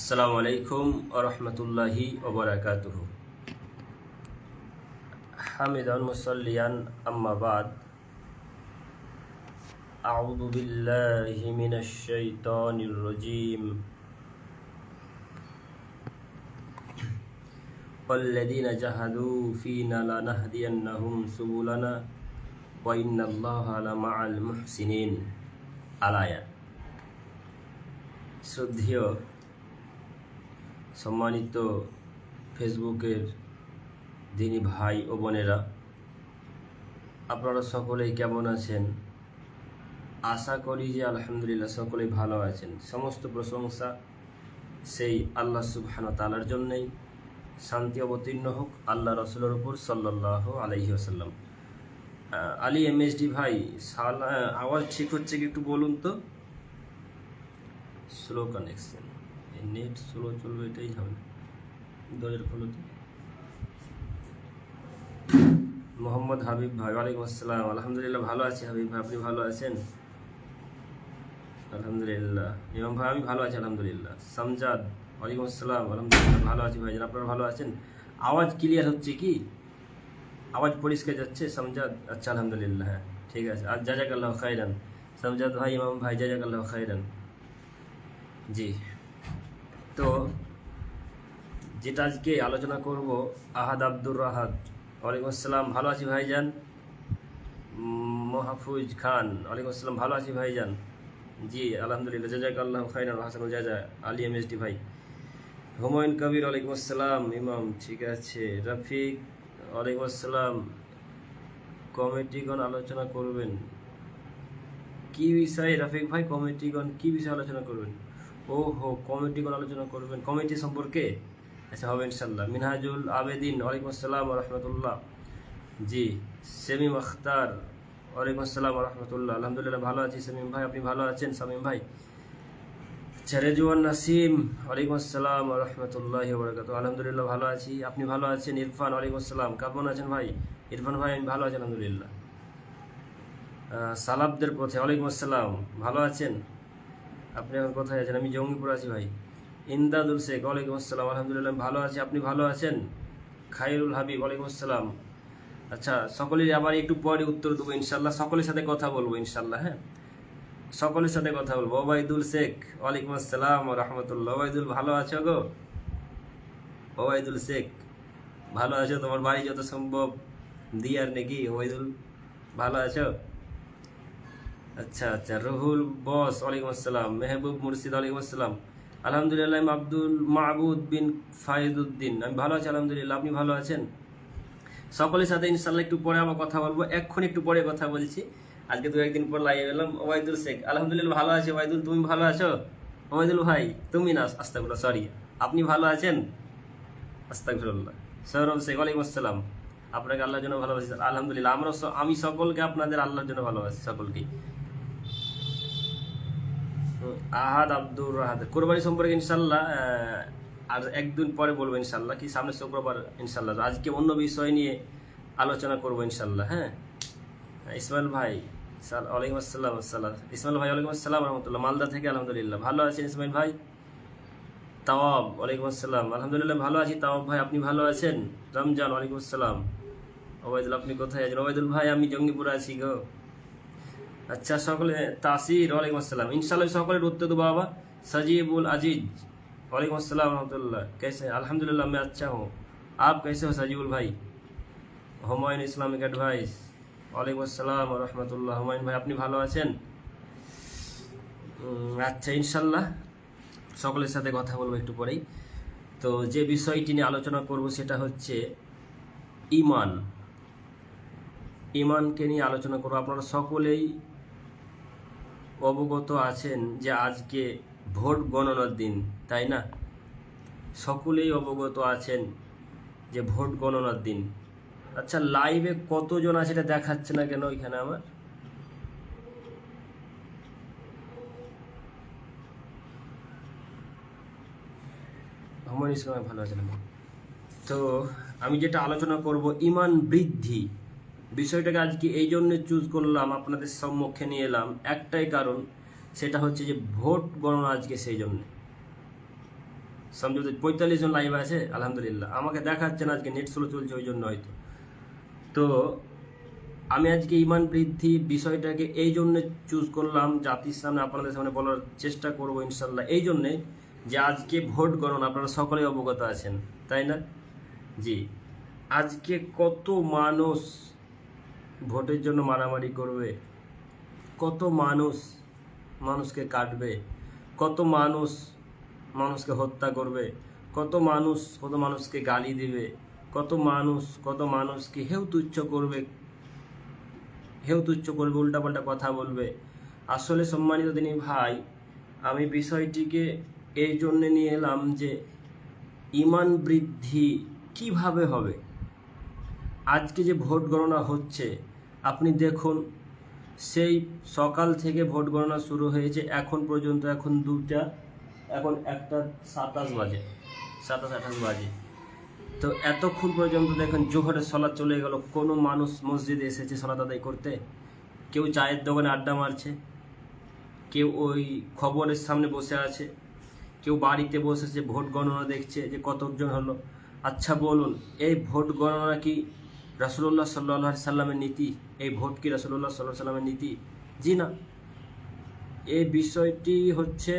আসসালামু আলাইকুম ওয়া রাহমাতুল্লাহি ওয়া বারাকাতুহু। হামিদান মুসাল্লিয়ান আম্মা বাদ। আউযু বিল্লাহি মিনাশ শাইতানির রাজীম। ওয়াল্লাযীনা জাহাদু ফীনা লানাহদিয়ান্নাহুম সুবুলানা ওয়া ইন্নাল্লাহা লামাআল মুহসিনিন। আলায়া। শ্রদ্ধেয় সম্মানিত ফেসবুকের দিনী ভাই ও বোনেরা, আপনারা সকলেই কেমন আছেন? আশা করি যে আলহামদুলিল্লাহ সকলেই ভালো আছেন। সমস্ত প্রশংসা সেই আল্লাহ সুবহানাহু ওয়া তাআলার জন্যই। শান্তি অবতীর্ণ হোক আল্লাহ রসুলের উপর সাল্লাল্লাহু আলাইহি ওয়াসাল্লাম। আলী এমএসডি ভাই, আওয়াজ ঠিক হচ্ছে কি একটু বলুন তো? স্লো কানেকশন, নেট স্লো চলবে, এটাই হবে। দলের খোলো তো। মোহাম্মদ হাবিব ভাই, ওয়ালাইকুম আসসালাম। আলহামদুলিল্লাহ ভালো আছি হাবিব ভাই, আপনি ভালো আছেন? আলহামদুলিল্লাহ। ইমাম ভাই, আমি ভালো আছি আলহামদুলিল্লাহ। সামজাদ, ওয়ালাইকুম আসসালাম। আলহামদুলিল্লাহ ভালো আছি ভাই, আপনারা ভালো আছেন? আওয়াজ ক্লিয়ার হচ্ছে কি? আওয়াজ পরিষ্কার যাচ্ছে সামজাদ? আচ্ছা আলহামদুলিল্লাহ, হ্যাঁ ঠিক আছে। আর জাযাকাল্লাহু খাইরান সামজাদ ভাই, ইমাম ভাই, জাযাকাল্লাহু খাইরান। জি, তো যেটা আজকে আলোচনা করব, আহাদ আব্দুর রাহাদ, ওয়ালাইকুম আসসালাম, ভালো আছি ভাইজান। মাহফুজ খান, ওয়ালাইকুম আসসালাম, ভালো আছি ভাইজান। জি আলহামদুলিল্লাহ, জাযাকাল্লাহু খাইরান হাসানুল জাযা। আলী এমএসডি ভাই, হুমায়ুন কবির, ওয়ালাইকুম আসসালাম। ইমাম, ঠিক আছে। রফিক, ওয়ালাইকুম আসসালাম। কমিটিগণ আলোচনা করবেন কি বিষয়ে? রফিক ভাই, কমিটিগণ কি বিষয়ে আলোচনা করবেন? ও হো, কমিটিগণ আলোচনা করবেন কমিটি সম্পর্কে? আচ্ছা, হবে ইনশাল্লাহ। মিনহাজুল আবেদিন, ওয়ালাইকুম আসসালাম রহমতুল্লাহ। জি, সেমিম আখতার, ওয়ালাইকুম আসসালাম রহমতুল্লাহ। আলহামদুলিল্লাহ ভালো আছি সেমিম ভাই, আপনি ভালো আছেন শামীম ভাই? রেজওয়ান নাসিম, ওয়ালাইকুম আসসালাম রহমতুল্লাহি ওয়া বারাকাতুহু। আলহামদুলিল্লাহ ভালো আছি, আপনি ভালো আছেন? ইরফান, ওয়ালাইকুম আসসালাম, কেমন আছেন ভাই? ইরফান ভাই, আমি ভালো আছি আলহামদুলিল্লাহ। সালাবদের পথে, ওয়ালাইকুম আসসালাম, ভালো আছেন? আপনি এখন কোথায় আছেন? আমি জঙ্গিপুর আছি ভাই। ইমদাদুল শেখ, ওয়ালাইকুম আসসালাম, আলহামদুলিল্লাহ ভালো আছি, আপনি ভালো আছেন? খায়রুল হাবিব, ওয়ালাইকুম আসসালাম। আচ্ছা, সকলের আবার একটু পরে উত্তর দেবো ইনশাল্লাহ, সকলের সাথে কথা বলবো ইনশাল্লাহ। হ্যাঁ, সকলের সাথে কথা বলবো। ওবায়দুল শেখ, ওয়ালাইকুম আসসালাম রহমতুল্লাহ। ওবায়দুল, ভালো আছো গো? ওবায়দুল শেখ, ভালো আছো? তোমার বাড়ি যত সম্ভব দিয়ার নাকি ওবায়দুল, ভালো আছো? আচ্ছা আচ্ছা। রুহুল বস, ওয়ালাইকুম আসসালাম। মেহবুব মুর্শিদ, ওয়ালাইকুম আসসালাম। আলহামদুলিল্লাহ। আমি আব্দুল মাহবুদ বিন ফাইদুদ্দিন, আমি ভালো আছি আলহামদুলিল্লাহ, আপনি ভালো আছেন? সকলের সাথে ইনশাল্লাহ একটু পরে আবার কথা বলবো, এক্ষুনি একটু পরে কথা বলছি। আজকে দু একদিন পর লাইভ এলাম। ওবায়দুল শেখ, আলহামদুলিল্লাহ ভালো আছি। ওবায়দুল, তুমি ভালো আছো? ওবায়দুল ভাই, তুমি না, আস্তাগফিরুল্লাহ, সরি, আপনি ভালো আছেন? আস্তাগফিরুল্লাহ। সৌরভ শেখ, ওয়ালাইকুম আসসালাম, আপনাকে আল্লাহর জন্য ভালোবাসি। আলহামদুলিল্লাহ, আমি সকলকে আপনাদের আল্লাহর জন্য ভালোবাসি, সকলকেই। আহাদ আব্দুর রাহাদ, কোরবানি সম্পর্কে ইনশাল্লাহ আর একদিন পরে বলবো ইনশাল্লাহ, কি সামনে শুক্রবার ইনশাল্লাহ। আজকে অন্য বিষয় নিয়ে আলোচনা করবো ইনশাল্লাহ। হ্যাঁ, ইসমাইল ভাই, ওয়ালাইকুম আসসালাম। ইসমাইল ভাই, ওয়ালাইকুম আসসালাম রহমতুল্লাহ, মালদা থেকে। আলহামদুলিল্লাহ ভালো আছেন ইসমাইল ভাই? তাওয়াব, ওয়ালাইকুম আসসালাম, আলহামদুলিল্লাহ ভালো আছি তাওয়াব ভাই, আপনি ভালো আছেন? রমজান, ওয়ালাইকুম আসসালাম। ওবায়দুল, আপনি কোথায় আছেন? ওবায়দুল ভাই, আমি জঙ্গিপুরে আছি গো। अच्छा, সকলে। তাসির, ওয়ালাইকুম আসসালাম, ইনশাআল্লাহ সকলের উত্তর দেবো বাবা। सजीबुल अजीज, वालेकुम अस्सलाम रहमतुल्लाह, कैसे? अल्हम्दुलिल्लाह मैं अच्छा हूँ, आप कैसे हो सजीबुल भाई? হুমায়ুন ইসলামিক অ্যাডভাইস, ওয়ালাইকুম আসসালাম রহমতুল্লাহ। হুমায়ুন ভাই, আপনি ভালো আছেন? আচ্ছা, ইনশাল্লাহ সকলের সাথে কথা বলবো একটু পরেই। তো যে বিষয়টি নিয়ে আলোচনা করব সেটা হচ্ছে ঈমান। ঈমানকে নিয়ে আলোচনা করব। আপনারা সকলেই অবগত আছেন যে আজকে ভোট গণনার দিন, তাই না? সকলেই অবগত আছেন যে ভোট গণনার দিন। আচ্ছা, লাইভে কতজন আছে এটা দেখাচ্ছে না কেন এখানে আমার? আমার ইসলামে ভালো আছে না? তো আমি যেটা আলোচনা করব, ঈমান বৃদ্ধি বিষয়টাকে আজকে এই জন্য চুজ করলাম, আপনাদের সম্মুখে নিয়ে এলাম একটাই কারণ, সেটা হচ্ছে যে ভোট গণনা আজকে, সেই জন্য। সমঝোতে 45 জন লাইভ আছে আলহামদুলিল্লাহ। আমাকে দেখাচ্ছে না, আজকে নেট স্লো চলছে ওই জন্য হয়তো। তো আমি আজকে ইমান বৃদ্ধি বিষয়টাকে এই জন্য চুজ করলাম, জাতির সামনে আপনাদের সামনে বলার চেষ্টা করব ইনশাল্লাহ, এই জন্যে যে আজকে ভোট গণনা, আপনারা সকলেই অবগত আছেন তাই না? জি, আজকে কত মানুষ ভোটের জন্য মারামারি করবে, কত মানুষ মানুষকে কাটবে, কত মানুষ মানুষকে হত্যা করবে, কত মানুষকে গালি দিবে, কত মানুষকে হেউ তুচ্ছ করবে, উল্টাপাল্টা কথা বলবে। আসলে সম্মানিত দিনী ভাই, আমি বিষয়টিকে এই জন্য নিয়ে এলাম যে ইমান বৃদ্ধি কিভাবে হবে। আজকে যে ভোট গণনা হচ্ছে আপনি দেখুন, সেই সকাল থেকে ভোট গণনা শুরু হয়েছে এখন পর্যন্ত, এখন 1:27 বাজে, 27-28 বাজে। তো এতক্ষণ পর্যন্ত দেখেন জোহরের সলাৎ চলে গেল, কোনো মানুষ মসজিদে এসেছে সলাৎ আদায় করতে? কেউ চায়ের দোকানে আড্ডা মারছে, কেউ ওই খবরের সামনে বসে আছে, কেউ বাড়িতে বসেছে ভোট গণনা দেখছে যে কতজন হলো। আচ্ছা বলুন, এই ভোট গণনা কি রাসূলুল্লাহ সাল্লাল্লাহু আলাইহি সাল্লামের নীতি? এই ভোট কি রাসূলুল্লাহ সাল্লাল্লাহু আলাইহি সাল্লামের নীতি? জি না। এই বিষয়টি হচ্ছে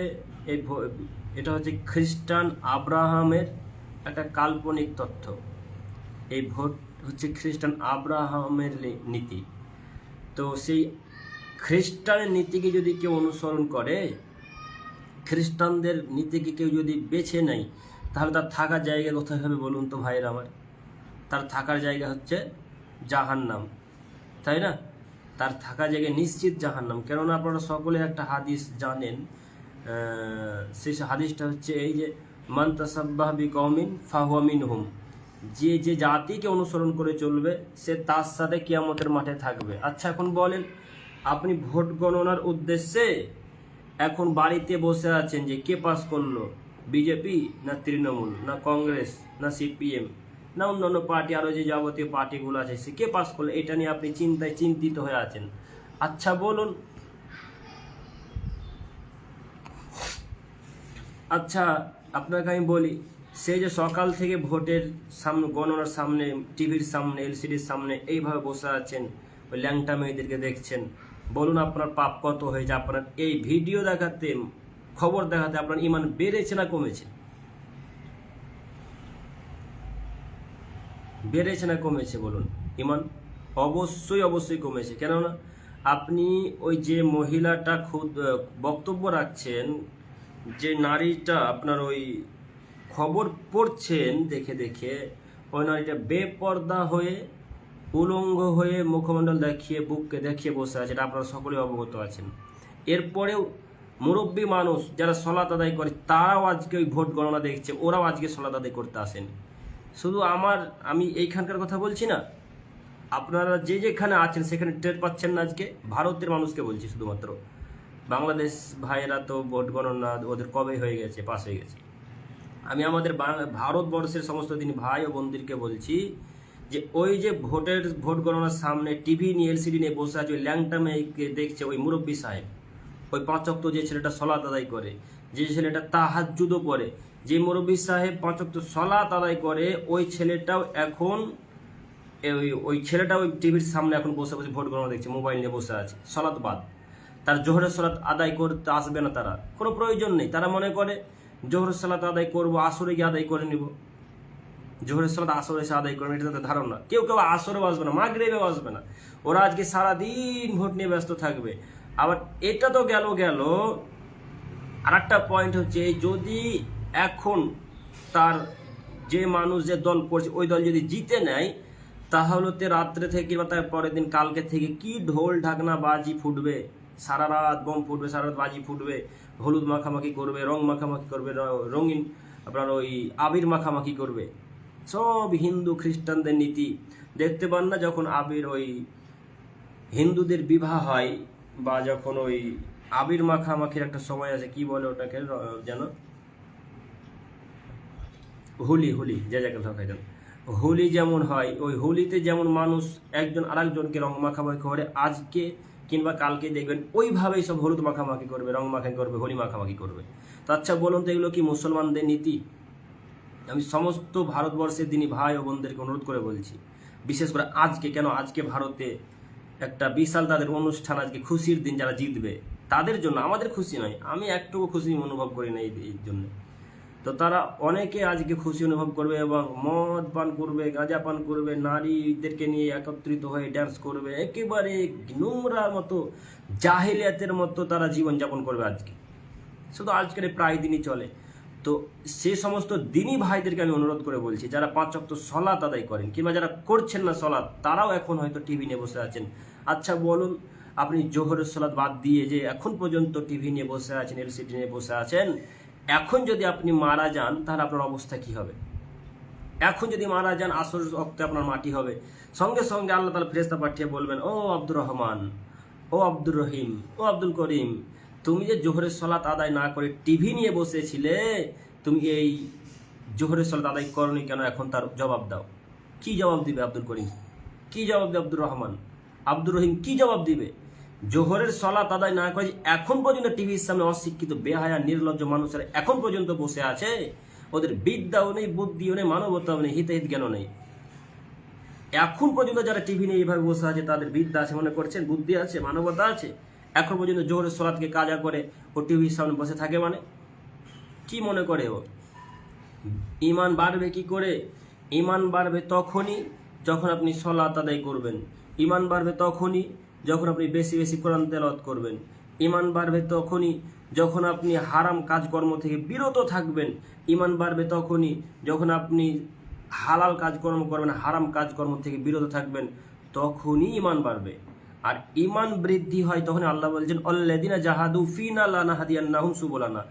এটা হচ্ছে খ্রিস্টান আব্রাহামের একটা কাল্পনিক তথ্য। এই ভোট হচ্ছে খ্রিস্টান আব্রাহামের নীতি। তো সেই খ্রিস্টানের নীতিকে যদি কেউ অনুসরণ করে, খ্রিস্টানদের নীতিকে কেউ যদি বেছে নেয়, তাহলে তার থাকার জায়গা কোথায় হবে বলুন তো ভাইয়ের আমার? তার থাকার জায়গা হচ্ছে জাহান্নাম, তাই না? তার থাকার জায়গায় নিশ্চিত জাহান্নাম। কেননা আপনারা সকলে একটা হাদিস জানেন, সেই হাদিসটা হচ্ছে এই যে মান তাসাব্বাহ বিকওমিন ফাহুয়া মিনহুম, যে যে জাতিকে অনুসরণ করে চলবে সে তার সাথে কিয়ামতের মাঠে থাকবে। আচ্ছা এখন বলেন, আপনি ভোট গণনার উদ্দেশ্যে এখন বাড়িতে বসে আছেন যে কে পাস করলো, বিজেপি না তৃণমূল না কংগ্রেস না সিপিএম না অন্যান্য পার্টি, আরও যে যাবতীয় পার্টিগুলো আছে সে কে পাস করলো, এটা নিয়ে আপনি চিন্তিত হয়ে আছেন। আচ্ছা বলুন, আচ্ছা আপনাকে আমি বলি, সেই যে সকাল থেকে ভোটের সামনে, গণনার সামনে, টিভির সামনে, এলসিডির সামনে এইভাবে বসে আছেন, ওই ল্যাংটা মেয়েদেরকে দেখছেন, বলুন আপনার পাপ কত হয়েছে? আপনার এই ভিডিও দেখাতে, খবর দেখাতে আপনার ইমান বেড়েছে না কমেছে? বেড়েছে না কমেছে বলুন? ইমান অবশ্যই কমেছে। কেননা আপনি ওই যে মহিলাটা বক্তব্য রাখছেন, যে নারীটা আপনার ওই খবর পড়ছেন দেখে ওই নারীটা বেপর্দা হয়ে, উলঙ্গ হয়ে, মুখমণ্ডল দেখিয়ে, বুককে দেখিয়ে বসে আছে, এটা আপনারা সকলেই অবগত আছেন। এরপরেও মুরব্বী মানুষ যারা সলাত আদায় করে তারাও আজকে ওই ভোট গণনা দেখছে, ওরাও আজকে সলাত আদায় করতে আসেনি। শুধু আমি এইখানকার কথা বলছি না, আপনারা যে যেখানে আছেন সেখানে টের পাচ্ছেন না। আজকে ভারতের মানুষকে বলছি শুধুমাত্র, বাংলাদেশ ভাইয়েরা তো ভোট গণনা ওদের কবে হয়ে গেছে, পাস হয়ে গেছে। আমি আমাদের ভারতবর্ষের সমস্ত দিন ভাই ও বোনদেরকে বলছি যে ওই যে ভোট গণনার সামনে টিভি নিয়ে, এলসিডি নিয়ে বসে আছে, ওই ল্যাংটা মেয়েকে দেখছে ওই মুরব্বী সাহেব, ওই 5 ওয়াক্ত যে ছেলেটা সলাত আদায় করে, যে ছেলেটা তাহাজ্জুদও পড়ে, যে মুরব্বী সাহেব 5 ওয়াক্ত সলাত আদায় করে, ওই ছেলেটাও এখন ওই টিভির সামনে এখন বসে ভোট গণনা দেখছে, মোবাইল নিয়ে বসে আছে, সলাত বাদ। তার জোহরের সলাত আদায় করতে আসবে না, তারা কোনো প্রয়োজন নেই। তারা মনে করে জোহরের সালাত আদায় করবো, আসরে গিয়ে আদায় করে নিব, জোহরের সালাত আসরে এসে আদায় করবে, এটা তাদের ধারণা। কেউ আসরেও আসবে না, মাগরিবেও আসবে না, ওরা আজকে সারাদিন ভোট নিয়ে ব্যস্ত থাকবে। আবার এটা তো গেল। আর একটা পয়েন্ট হচ্ছে, যদি এখন তার যে মানুষ যে দল করছে ওই দল যদি জিতে নেয়, তাহলে তো রাত্রে থেকে বা তার পরের দিন কালকে থেকে কি ঢোল ঢাকনা বাজি ফুটবে, সারা রাত বোম ফুটবে, সারা রাত বাজি ফুটবে, হলুদ মাখামাখি করবে, রং মাখামাখি করবে, রঙিন আপনার ওই আবির মাখামাখি করবে। সব হিন্দু খ্রিস্টানদের নীতি। দেখতে পান না যখন ওই হিন্দুদের বিবাহ হয়, বা যখন ওই আবির মাখামাখির একটা সময় আছে, কি বলে ওটাকে যেন, হোলি, যে জায়গায় ঢাকায় দেন, হোলি যেমন হয়, ওই হোলিতে যেমন মানুষ একজন আরেকজনকে রং মাখামাখি করে, আজকে কিংবা কালকে দেখবেন ওইভাবেই সব হলুদ মাখামাখি করবে, রং মাখামাখি করবে, হোলি মাখামাখি করবে। তো আচ্ছা বলুন তো, এগুলো কি মুসলমানদের নীতি? আমি সমস্ত ভারতবর্ষের দিনী ভাই ও বোনদেরকে অনুরোধ করে বলছি, বিশেষ করে আজকে, কেন আজকে ভারতে একটা বিশাল তাদের অনুষ্ঠান, আজকে খুশির দিন, যারা জিতবে তাদের জন্য, আমাদের খুশি নয়, আমি একটুকু খুশি অনুভব করি না এই জন্য। তো তারা অনেকে আজকে খুশি অনুভব করবে এবং মদ পান করবে, গাঁজা পান করবে, নারীদেরকে নিয়ে একত্রিত হয়ে ড্যান্স করবে, একেবারে নোংরার মতো, জাহেলিয়াতের মতো তারা জীবনযাপন করবে আজকে। শুধু আজকের প্রায় দিনই চলে। তো সে সমস্ত দিনী ভাইদেরকে আমি অনুরোধ করে বলছি, যারা 5 ওয়াক্ত সলাত আদায় করেন কিংবা যারা করছেন না সলাত, তারাও এখন হয়তো টিভি নিয়ে বসে আছেন। আচ্ছা বলুন, আপনি জোহরের সলাত বাদ দিয়ে যে এখন পর্যন্ত টিভি নিয়ে বসে আছেন, এলসিডি নিয়ে বসে আছেন, এখন যদি আপনি মারা যান তাহলে আপনার অবস্থা কি হবে? এখন যদি মারা যান, আসর ওয়াক্তে আপনার মাটি হবে, সঙ্গে সঙ্গে আল্লাহ তাআলা ফেরেশতা পাঠিয়ে বলবেন, ও আব্দুর রহমান, ও আব্দুর রহিম, ও আব্দুল করিম, তুমি যে জোহরের সলাত আদায় না করে টিভি নিয়ে বসেছিলে, তুমি এই জোহরের সলাত আদায় করনি কেন? এখন তার জবাব দাও। কি জবাব দিবে আব্দুল করিম? কি জবাব দিবে আব্দুর রহমান? আব্দুর রহিম কি জবাব দিবে? জোহরের সলাত আদায় না করে এখন পর্যন্ত টিভির সামনে অশিক্ষিত, বেহায়া, নির্লজ্জ মানুষেরা এখন পর্যন্ত বসে আছে, ওদের বিদ্যাও নেই, বুদ্ধিও নেই, মানবতাও নেই, হিতাহিত জ্ঞানও নেই। এখন পর্যন্ত যারা টিভি নিয়ে এইভাবে বসে আছে, তাদের বিদ্যা আছে মনে করছেন, বুদ্ধি আছে, মানবতা আছে? এখন পর্যন্ত জোহরের সলাতকে কাজা করে ও টিভির সামনে বসে থাকে, মানে কি মনে করে ও? ঈমান বাড়বে কি করে? ঈমান বাড়বে তখনই যখন আপনি সলাত আদায় করবেন। ঈমান বাড়বে তখনই যখন আপনি বেশি বেশি কোরআন তেলাওয়াত করবেন। ঈমান বাড়বে তখনই যখন আপনি হারাম কাজকর্ম থেকে বিরত থাকবেন। ঈমান বাড়বে তখনই যখন আপনি হালাল কাজকর্ম করবেন, হারাম কাজকর্ম থেকে বিরত থাকবেন, তখনই ঈমান বাড়বে। আর ঈমান বৃদ্ধি হয় তখন আল্লাহ বলছেন, আল্লাযিনা জাহাদু ফিনা লানাহদিয়ান্নাহুম সুবুলানা,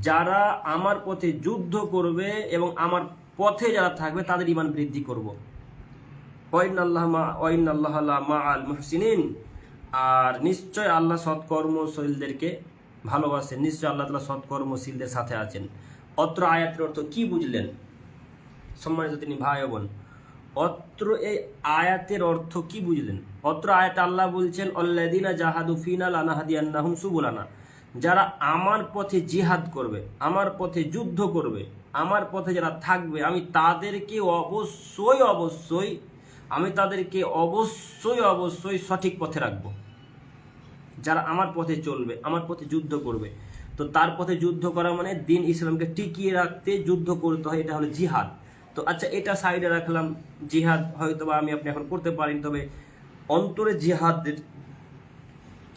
যারা আমার পথে যুদ্ধ করবে এবং আমার পথে যারা থাকবে তাদের ঈমান বৃদ্ধি করব। ওয়াইন্নাল্লাহা মাআল মুহসিনিন, আর নিশ্চয় আল্লাহ সৎকর্মশীলদেরকে ভালোবাসেন, নিশ্চয় আল্লাহ তাআলা সৎকর্মশীলদের সাথে আছেন। অত্র আয়াতের অর্থ কি বুঝলেন সম্মানিত তিনি ভাই বোন? অত্র এই আয়াতের অর্থ কি বুঝলেন? অত্র আয়াতে আল্লাহ বলছেন, আল্লাযিনা জাহাদু ফিনা লানাহদিয়ান্নাহুম সুবুলানা, যারা আমার পথে জিহাদ করবে, আমার পথে যুদ্ধ করবে, আমার পথে যারা থাকবে, আমি তাদেরকে অবশ্যই সঠিক পথে রাখবো। যারা আমার পথে চলবে, আমার পথে যুদ্ধ করবে, তো তার পথে যুদ্ধ করা মানে দিন ইসলামকে টিকিয়ে রাখতে যুদ্ধ করতে হয়, এটা হলো জিহাদ। তো আচ্ছা, এটা সাইডে রাখলাম, জিহাদ হয়তো বা আমি আপনি এখন করতে পারি, তবে অন্তরে জিহাদের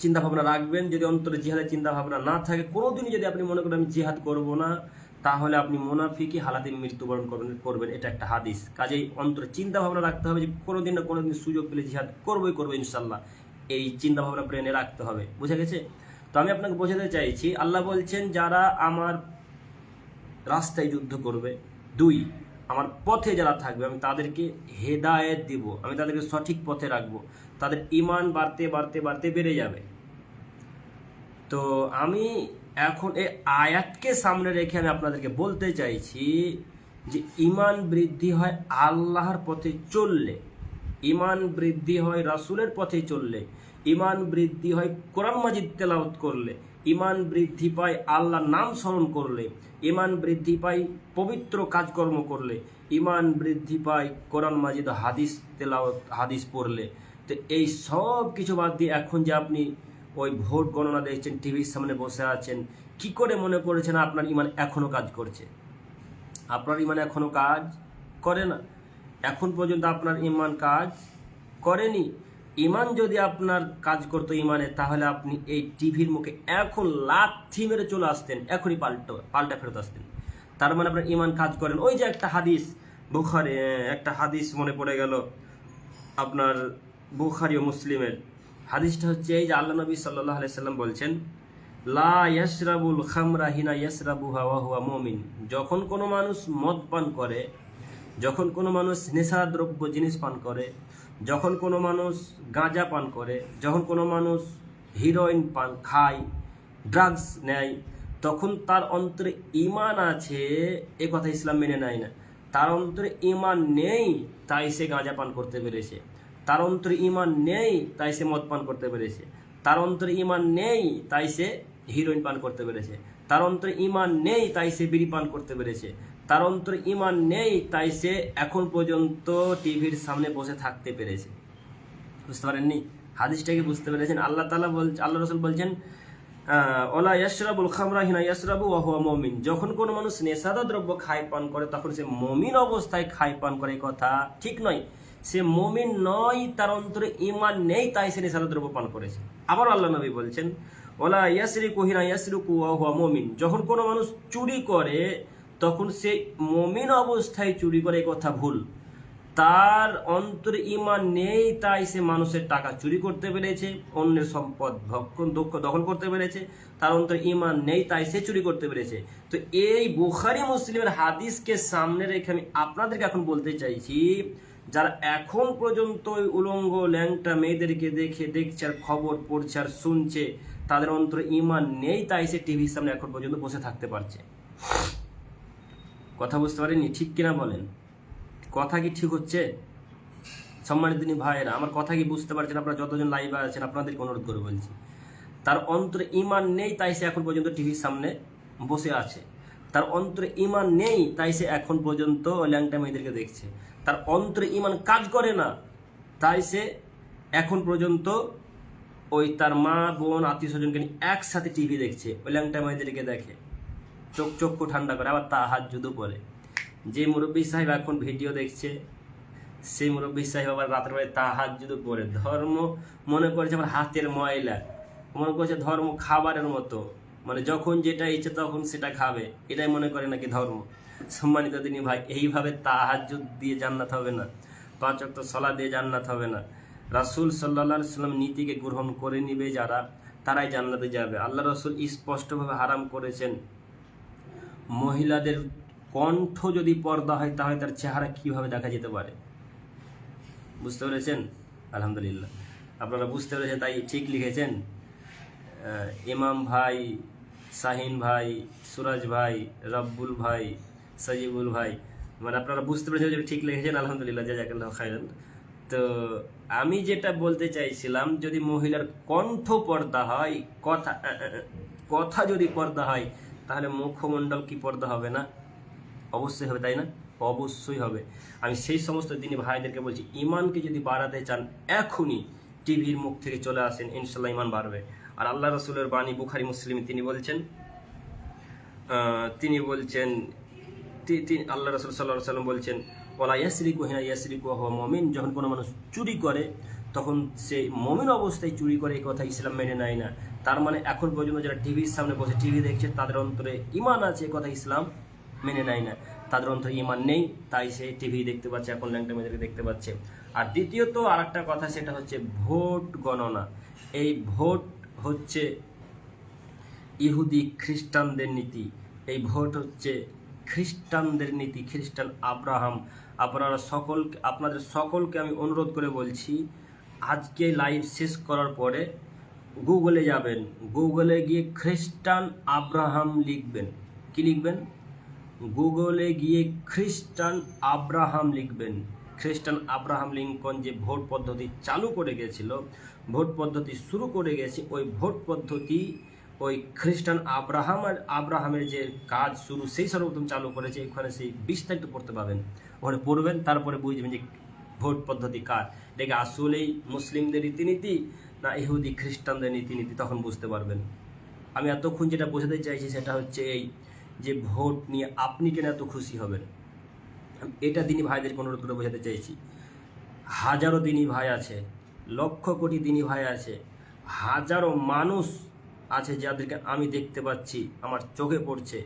চিন্তা ভাবনা রাখবেন। যদি অন্তরে জিহাদের চিন্তা ভাবনা না থাকে, কোনোদিনই যদি আপনি মনে করেন আমি জিহাদ করব না, তাহলে আপনি মুনাফিকি হালাতে মৃত্যুবরণ করবেন, এটা একটা হাদিস। কাজেই অন্তরে চিন্তা ভাবনা রাখতে হবে যে কোনোদিন না কোনোদিন সুযোগ পেলে জিহাদ করবো ইনশাল্লাহ, এই চিন্তা ভাবনা ব্রেনে রাখতে হবে। বুঝে গেছে? তো আমি আপনাকে বোঝাতে চাইছি, আল্লাহ বলছেন যারা আমার রাস্তায় যুদ্ধ করবে, 2 আমার পথে যারা থাকবে, আমি তাদেরকে হেদায়েত দিব, আমি তাদেরকে সঠিক পথে রাখবো, তাদের ঈমান বাড়তে বাড়তে বাড়তে বেড়ে যাবে। তো আমি এখন এই আয়াতকে সামনে রেখে আমি আপনাদেরকে বলতে চাইছি যে ঈমান বৃদ্ধি হয় আল্লাহর পথে চললে, ঈমান বৃদ্ধি হয় রাসূলের পথে চললে, ঈমান বৃদ্ধি হয় কোরআন মাজিদ তেলাওয়াত করলে, ঈমান বৃদ্ধি পায় আল্লাহর নাম স্মরণ করলে, ঈমান বৃদ্ধি পায় পবিত্র কাজকর্ম করলে, ঈমান বৃদ্ধি পায় কোরআন মাজিদ হাদিস তেলাওয়াত, হাদিস পড়লে। তো এই সব কিছু বাদ দিয়ে এখন যে আপনি ওই ভোট গণনা দেখছেন, টিভির সামনে বসে আছেন, কি করে মনে করেছেন আপনার ঈমান এখনো কাজ করছে? আপনার ঈমান এখনো কাজ করে না। এখন পর্যন্ত আপনার ঈমান কাজ করেনি। ঈমান যদি আপনার কাজ করতো ঈমানে, তাহলে আপনি এই টিভির মুখে এখন লাথি মেরে চলে আসতেন, এখনই পাল্টা ফেরত আসতেন। তার মানে আপনার ঈমান কাজ করেন। ওই যে একটা হাদিস, বুখারী, একটা হাদিস মনে পড়ে গেল আপনার, বুখারী ও মুসলিমের হাদিসটা হচ্ছে এই যে আল্লাহ নবী সাল্লাল্লাহু আলাইহি সাল্লাম বলছেন, লা ইয়াশরাবুল খামরা হিনা ইয়াশরাবুহা ওয়া হুয়া মুমিন, যখন কোনো মানুষ মদ পান করে, যখন কোনো মানুষ নেশাদ্রব্য জিনিস পান করে, যখন কোনো মানুষ গাঁজা পান করে, যখন কোনো মানুষ হিরোইন পান খায়, ড্রাগস নেয়, তখন তার অন্তরে ঈমান আছে, এ কথা ইসলাম মেনে নেয় না। তার অন্তরে ঈমান নেই, তাই সে গাঁজা পান করতে পেরেছে। তার অন্তরে ঈমান নেই, তাই সে মদ পান করতে পেরেছে। তার অন্তরে ঈমান নেই, তাই সে হিরোইন পান করতে পেরেছে। তার অন্তরে ঈমান নেই, তাই সে বিড়ি পান করতে পেরেছে। তার অন্তরে ঈমান নেই, তাই সে এখন পর্যন্ত টিভির সামনে বসে থাকতে পেরেছে। বুঝতে পারেননি? হাদিসটাকে বুঝতে পেরেছেন? আল্লাহ রাসূল বলছেন ওলা ইয়াশরাবুল খামরা হিনা ইয়াশরাবু ওয়া হুয়া মুমিন, যখন কোনো মানুষ নেশাদার দ্রব্য খায় পান করে তখন সে মুমিন অবস্থায় খায় পান করে, কথা ঠিক নয়। সে মুমিন নয়, তার অন্তরে ঈমান নেই, তাই সে নেশাদার দ্রব্য পান করেছে। আবার আল্লাহ নবী বলছেন ওলা ইয়াসরিকু হিনা ইয়াসরিকু ওয়া হুয়া মুমিন, যখন কোনো মানুষ চুরি করে তখন সে মুমিন অবস্থায় চুরি করে, কথা ভুল। তার অন্তরে ঈমান নেই, তাই সে মানুষের টাকা চুরি করতে পেরেছে, অন্যের সম্পদ দখল করতে পেরেছে। তার অন্তরে ঈমান নেই, তাই সে চুরি করতে পেরেছে। তো এই বুখারী মুসলিমের হাদিসকে সামনে রেখে আমি আপনাদেরকে এখন বলতে চাইছি, যারা এখন পর্যন্ত ওই উলঙ্গ ল্যাংটা মেয়েদেরকে দেখছে আর খবর পড়ছে আর শুনছে, তাদের অন্তরে ঈমান নেই, তাই সে টিভির সামনে এখন পর্যন্ত বসে থাকতে পারছে। কথা বুঝতে পারেননি? ঠিক কিনা বলেন? কথা কি ঠিক হচ্ছে? সম্মানিত দিনী ভাইয়েরা, আমার কথা কি বুঝতে পারছেন? আপনারা যতজন লাইভে আছেন আপনাদেরকে অনুরোধ করে বলছি, তার অন্তরে ঈমান নেই, তাই সে এখন পর্যন্ত টিভির সামনে বসে আছে। তার অন্তরে ঈমান নেই, তাই সে এখন পর্যন্ত ল্যাংটা মেয়েদেরকে দেখছে। তার অন্তরে ঈমান কাজ করে না, তাই সে এখন পর্যন্ত ওই তার মা বোন আত্মীয় স্বজনকে নিয়ে একসাথে টিভি দেখছে, ওই ল্যাংটা মেয়েদেরকে দেখে, চক্ষু ঠান্ডা করে, আবার তাহাজ্জুদও পড়ে। যে মুরব্বী সাহেব এখন ভিডিও দেখছে, সেই মুরব্বী সাহেব আবার রাতের বেলায় তাহাজ্জুদও পড়ে। ধর্ম মনে করেছে আমার হাতের ময়লা, মনে করছে ধর্ম খাবারের মতো, মানে যখন যেটা ইচ্ছে তখন সেটা খাবে, এটাই মনে করে নাকি ধর্ম। সম্মানিত দিনী ভাই, এইভাবে তাহাজ্জুদ দিয়ে জান্নাত হবে না, 5 ওয়াক্ত সালাত দিয়ে জান্নাত হবে না। রাসূল সাল্লাল্লাহু আলাইহি ওয়াসাল্লাম নীতিকে গ্রহণ করে নিবে যারা, তারাই জান্নাতে যাবে। আল্লাহ রাসূল স্পষ্টভাবে হারাম করেছেন, মহিলাদের কণ্ঠ যদি পর্দা হয় তাহলে তার চেহারা কিভাবে দেখা যেতে পারে। বুঝতে পেরেছেন? আলহামদুলিল্লাহ, আপনারা বুঝতে পেরেছেন, তাই ঠিক লিখেছেন। ইমাম ভাই, শাহিন ভাই, সুরাজ ভাই, রব্বুল ভাই, সজিবুল ভাই, মানে আপনারা বুঝতে পেরেছেন যে ঠিক লিখেছেন। আলহামদুলিল্লাহ, জাযাকাল্লাহু খাইরান। তো আমি যেটা বলতে চাইছিলাম, যদি মহিলার কণ্ঠ পর্দা হয়, কথা যদি পর্দা হয়, তাহলে মুখমণ্ডল কি পর্দা হবে না? অবশ্যই হবে, তাই না? অবশ্যই হবে। আমি সেই সমস্ত দিনী ভাইদেরকে বলছি, ঈমানকে যদি বাড়াতে চান এখনই টিভির মুখ থেকে চলে আসেন, ইনশাল্লাহ ঈমান বাড়বে। আর আল্লাহ রাসূলের বাণী বুখারী মুসলিম, তিনি বলছেন আল্লাহ রাসূল সাল্লাল্লাহু আলাইহি ওয়াসাল্লাম বলছেন ওয়ালা ইয়াসরিকু হিনা ইয়াসরিকু ওয়া হুয়া মুমিন, যখন কোনো মানুষ চুরি করে তখন সে মুমিন অবস্থায় চুরি করে, এই কথা ইসলাম মেনে নেয় না। তার মানে এখন পর্যন্ত যারা টিভির সামনে বসে টিভি দেখছে তাদের অন্তরে ঈমান আছে, এই কথা ইসলাম মেনে নেয় না। তাদের অন্তরে ঈমান নেই, তাই সে টিভি দেখতে পাচ্ছে, এখন ল্যাংটা মেয়েদেরকে দেখতে পাচ্ছে। আর দ্বিতীয়ত আর একটা কথা, সেটা হচ্ছে ভোট গণনা। এই ভোট হচ্ছে ইহুদি খ্রিস্টানদের নীতি, এই ভোট হচ্ছে খ্রিস্টানদের নীতি, খ্রিস্টান আব্রাহাম। আপনাদের সকলকে আমি অনুরোধ করে বলছি, আজকে লাইভ শেষ করার পরে গুগলে যাবেন, গুগলে গিয়ে খ্রিস্টান আব্রাহাম লিখবেন। কি লিখবেন? গুগলে গিয়ে খ্রিস্টান আব্রাহাম লিখবেন। খ্রিস্টান আব্রাহাম লিঙ্কন যে ভোট পদ্ধতি চালু করে গেছিল, ভোট পদ্ধতি শুরু করে গেছে, ওই ভোট পদ্ধতি ওই খ্রিস্টান আব্রাহামের যে কাজ শুরু, সেই সর্বপ্রথম চালু করেছে। এখানে সেই বিস্তারিত পড়তে পাবেন, ওখানে পড়বেন, তারপরে বুঝবেন যে ভোট পদ্ধতি কার, এটাকে আসলেই মুসলিমদের রীতিনীতি না ইহুদি খ্রিস্টানদের রীতিনীতি, তখন বুঝতে পারবেন। আমি এতক্ষণ যেটা বোঝাতে চাইছি সেটা হচ্ছে এই, যে ভোট নিয়ে আপনি কেন এত খুশি হবেন, এটা দিনী ভাইদেরকে অনুরোধ করে বোঝাতে চাইছি। হাজারো দিনী ভাই আছে, লক্ষ কোটি দিনী ভাই আছে, হাজারো মানুষ আছে যাদেরকে আমি দেখতে পাচ্ছি, আমার চোখে পড়ছে,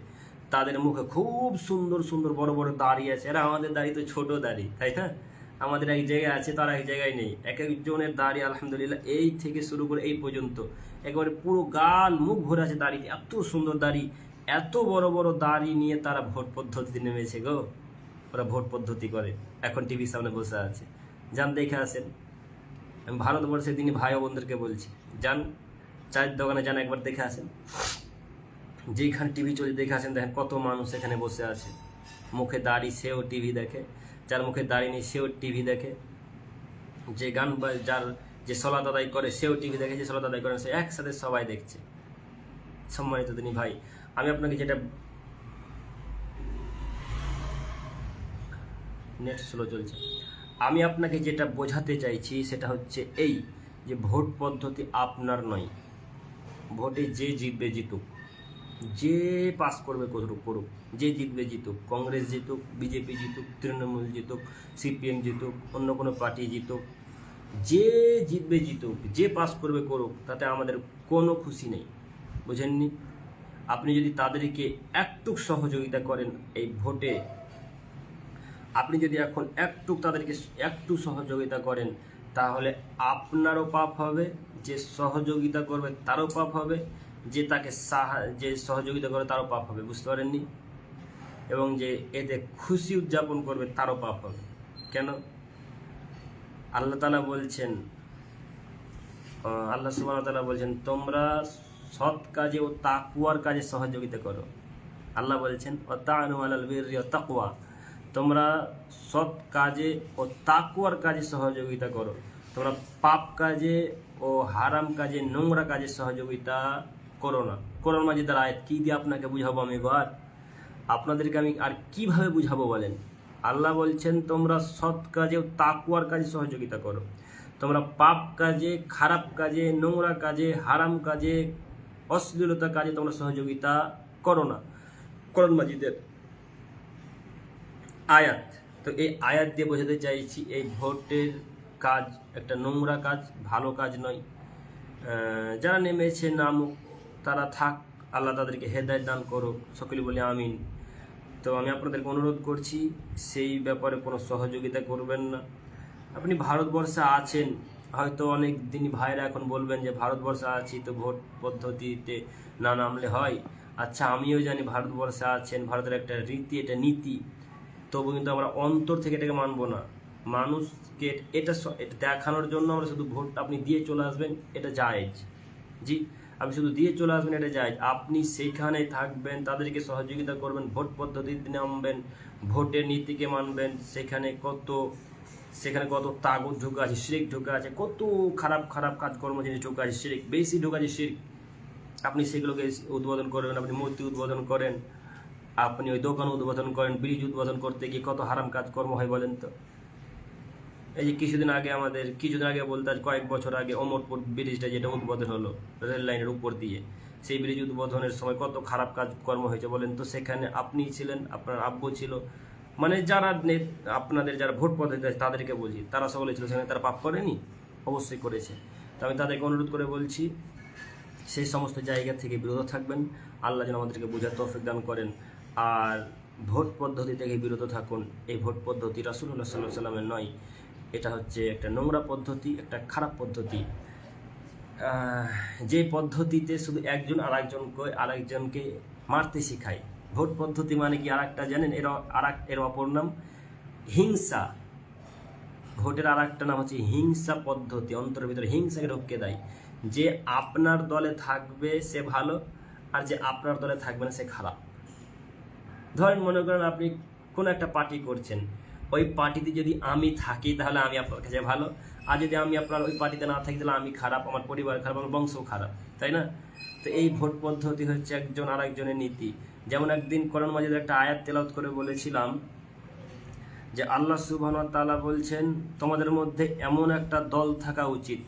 তাদের মুখে খুব সুন্দর সুন্দর বড় বড় দাড়ি আছে। এরা আমাদের দাড়ি তো ছোট দাড়ি, তাই না? আমাদের এক জায়গায় আছে, তার এক জায়গায় নেই। এক একজনের দাড়ি আলহামদুলিল্লাহ এই থেকে শুরু করে এই পর্যন্ত একেবারে পুরো গাল মুখ ভরে আছে দাড়ি, এত সুন্দর দাড়ি, এত বড় বড় দাড়ি নিয়ে তারা ভোট পদ্ধতিতে নেমেছে গো। ওরা ভোট পদ্ধতি করে, এখন টিভির সামনে বসে আছে। যান দেখে আসেন। আমি ভারতবর্ষের দিনই ভাই বোনদেরকে বলছি, যান চায়ের দোকানে যান, একবার দেখে আসেন, যেখানে টিভি চলে দেখে আসেন, দেখেন কত মানুষ এখানে বসে আছে, মুখে দাড়ি সেও টিভি দেখে, যার মুখে দাড়ি নেই সেও টিভি দেখে, যে গান যার যে সলাত আদায় করে সেও টিভি দেখে, যে সলাত আদায় করে সে একসাথে সবাই দেখছে। সম্মানিত দিনী ভাই, আমি আপনাকে যেটা নেট স্লো চলছে। আমি আপনাকে যেটা বোঝাতে চাইছি সেটা হচ্ছে এই যে ভোট পদ্ধতি আপনার নয়। ভোটে যে জিতবে জিতুক, যে পাস করবে করুক করুক, যে জিতবে জিতুক, কংগ্রেস জিতুক, বিজেপি জিতুক, তৃণমূল জিতুক, সিপিএম জিতুক, অন্য কোনো পার্টি জিতুক, যে জিতবে জিতুক, যে পাস করবে করুক, তাতে আমাদের কোনো খুশি নেই। বুঝেননি? আপনি যদি তাদেরকে একটু সহযোগিতা করেন এই ভোটে, আপনি যদি এখন তাদেরকে একটু সহযোগিতা করেন, তাহলে আপনারও পাপ হবে, যে সহযোগিতা করবে তারও পাপ হবে, যে সহযোগিতা করে তারও পাপ হবে। বুঝতে পারেননি? এবং যে এতে খুশি উদযাপন করবে তারও পাপ হবে। কেন? আল্লাহ তাআলা বলছেন, আল্লাহ সুবহানাহু ওয়া তাআলা বলছেন, তোমরা সৎ কাজে ও তাকওয়ার কাজে সহযোগিতা করো। আল্লাহ বলছেন, ওয়াতাআনু আলাল বিররি ওয়াত তাকওয়া, তোমরা সৎ কাজে ও তাকওয়ার কাজে সহযোগিতা করো। তোমরা পাপ কাজে ও হারাম কাজে, নোংরা কাজে সহযোগিতা করো না। কোরআন মাজিদের আয়াত কি দিয়ে আপনাকে বুঝাবো আমি এবার? আপনাদেরকে আমি আর কিভাবে বুঝাবো বলেন? আল্লাহ বলছেন, তোমরা সৎ কাজে ও তাকওয়ার কাজে সহযোগিতা করো। তোমরা পাপ কাজে, খারাপ কাজে, নোংরা কাজে, হারাম কাজে, অশ্লীলতা কাজে তোমরা সহযোগিতা করো না। কোরআন মাজিদের আয়াত। তো এই আয়াত দিয়ে বোঝাতে চাইছি এই ভোটের কাজ একটা নোংরা কাজ, ভালো কাজ নয়। যারা নেমেছে নামুক, তারা থাক, আল্লাহ তাদেরকে হেদায়েত দান করুক, সকলে বলি আমিন। তো আমি আপনাদেরকে অনুরোধ করছি সেই ব্যাপারে কোনো সহযোগিতা করবেন না। আপনি ভারতবর্ষে আছেন, হয়তো অনেক দিন ভাইরা এখন বলবেন যে ভারতবর্ষে আছি তো ভোট পদ্ধতিতে না নামলে হয়। আচ্ছা, আমিও জানি ভারতবর্ষে আছেন, ভারতের একটা রীতি, এটা নীতি, তবু কিন্তু আমরা অন্তর থেকে এটাকে মানবো না। মানুষকে এটা দেখানোর জন্য আমরা শুধু ভোট আপনি দিয়ে চলে আসবেন, এটা জায়েজ। জি, আপনি শুধু দিয়ে চলে আসবেন, এটা জায়েজ। আপনি সেইখানেই থাকবেন, তাদেরকে সহযোগিতা করবেন, ভোট পদ্ধতিতে নামবেন, ভোটের নীতিকে মানবেন। সেখানে কত তাগুত ঢোকা আছে, শিরক ঢোকা আছে, কত খারাপ খারাপ কাজকর্ম জিনিস ঢোকা আছে, শিরক বেশি ঢোকা আছে, শিরক। আপনি সেগুলোকে উদ্বোধন করবেন, আপনি মূর্তি উদ্বোধন করেন, আপনি ওই দোকান উদ্বোধন করেন, ব্রিজ উদ্বোধন করতে গিয়ে কত হারাম কাজকর্ম হয় বলেন তো। এই যে কিছুদিন আগে বলতে কয়েক বছর আগে অমরপুর ব্রিজটা যেটা উদ্বোধন হলো রেল লাইনের উপর দিয়ে, সেই ব্রিজ উদ্বোধনের সময় কত খারাপ কাজকর্ম হয়েছে বলেন তো। সেখানে আপনি ছিলেন, আপনার আব্বু ছিল, মানে আপনাদের যারা ভোট পদ্ধতি আছে তাদেরকে বলছি, তারা সকলে ছিল সেখানে, তারা পাপ করেনি? অবশ্যই করেছে। তো আমি তাদেরকে অনুরোধ করে বলছি, সেই সমস্ত জায়গা থেকে বিরত থাকবেন। আল্লাহ যেন আমাদেরকে বোঝার তৌফিক দান করেন। আর ভোট পদ্ধতি থেকে বিরত থাকুন। এই ভোট পদ্ধতি রাসূলুল্লাহ সাল্লাল্লাহু আলাইহি ওয়াসাল্লামের নয়। এটা হচ্ছে একটা নোংরা পদ্ধতি, একটা খারাপ পদ্ধতি, যে পদ্ধতিতে শুধু একজন আরেকজনকে মারতে শেখায়। ভোট পদ্ধতি মানে কি আরেকটা জানেন? এর অপর নাম হিংসা। ভোটের আরেকটা নাম হচ্ছে হিংসা পদ্ধতি। অন্তরের ভিতরে হিংসাকে ঢুকিয়ে দেয়, যে আপনার দলে থাকবে সে ভালো, আর যে আপনার দলে থাকবে না সে খারাপ। ধরেন, মনে করেন আপনি কোনো একটা পার্টি করছেন, ওই পার্টিতে যদি আমি থাকি তাহলে আমি আপনার কাছে ভালো, আর যদি আমি আপনার ওই পার্টিতে না থাকি তাহলে আমি খারাপ, আমার পরিবার খারাপ, আমার বংশও খারাপ, তাই না? তো এই ভোট পদ্ধতি হচ্ছে একজন আরেকজনের নীতি। যেমন একদিন কোরআন মাজিদের একটা আয়াত তেলাওয়াত করে বলেছিলাম যে আল্লাহ সুবহানাহু ওয়া তাআলা বলছেন, তোমাদের মধ্যে এমন একটা দল থাকা উচিত।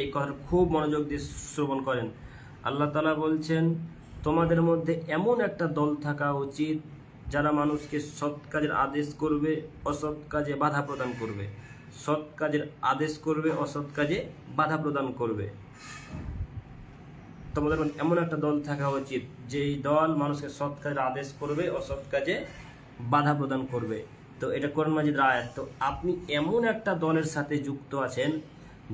এই কথা খুব মনোযোগ দিয়ে শ্রবণ করেন। আল্লাহ তাআলা বলছেন, তোমাদের মধ্যে এমন একটা দল থাকা উচিত যারা মানুষকে সৎ কাজের আদেশ করবে, অসৎ কাজে বাধা প্রদান করবে। সৎ কাজের আদেশ করবে, অসৎ কাজে বাধা প্রদান করবে। তোমাদের মধ্যে এমন একটা দল থাকা উচিত যেই দল মানুষকে সৎ কাজের আদেশ করবে, অসৎ কাজে বাধা প্রদান করবে। তো এটা কোরআন মাজিদের আয়াত। তো আপনি এমন একটা দলের সাথে যুক্ত আছেন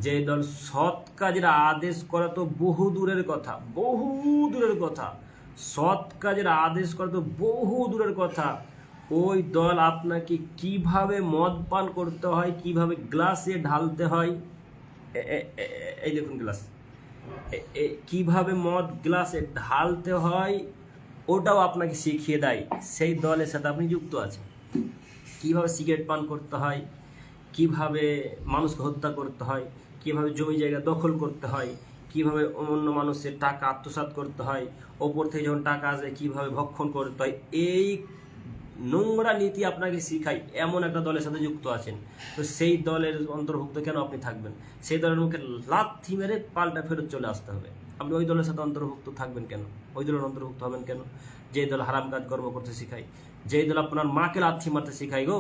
যে দল সৎ কাজের আদেশ করা তো বহু দূরের কথা, বহু দূরের কথা। সৎ কাজের আদেশ করা তো বহু দূরের কথা। ওই দল আপনাকে কিভাবে মদ পান করতে হয়, কিভাবে গ্লাসে ঢালতে হয়, এই দেখুন গ্লাস, কিভাবে মদ গ্লাসে ঢালতে হয় ওটাও আপনাকে শিখিয়ে দেয়। সেই দলের সাথে আপনি যুক্ত আছেন। কিভাবে সিগারেট পান করতে হয়, কিভাবে মানুষকে হত্যা করতে হয়, কিভাবে জমি জায়গা দখল করতে হয়, কিভাবে অন্য মানুষের টাকা আত্মসাৎ করতে হয়, ওপর থেকে যখন টাকা আসে কিভাবে ভক্ষণ করতে হয়, নোংরা নীতি আপনাকে শিখায় এমন একটা দলের সাথে যুক্ত আছেন, তো সেই দলের অন্তর্ভুক্ত কেন আপনি থাকবেন? সেই দলের মুখে লাথি মেরে পাল্টা ফেরত চলে আসতে হবে। আপনি ওই দলের সাথে অন্তর্ভুক্ত থাকবেন কেন? ওই দলের অন্তর্ভুক্ত হবেন কেন? যেই দল হারাম কাজ কর্ম করতে শিখায়, যেই দল আপনার মাকে লাথি মারতে শিখায় গো,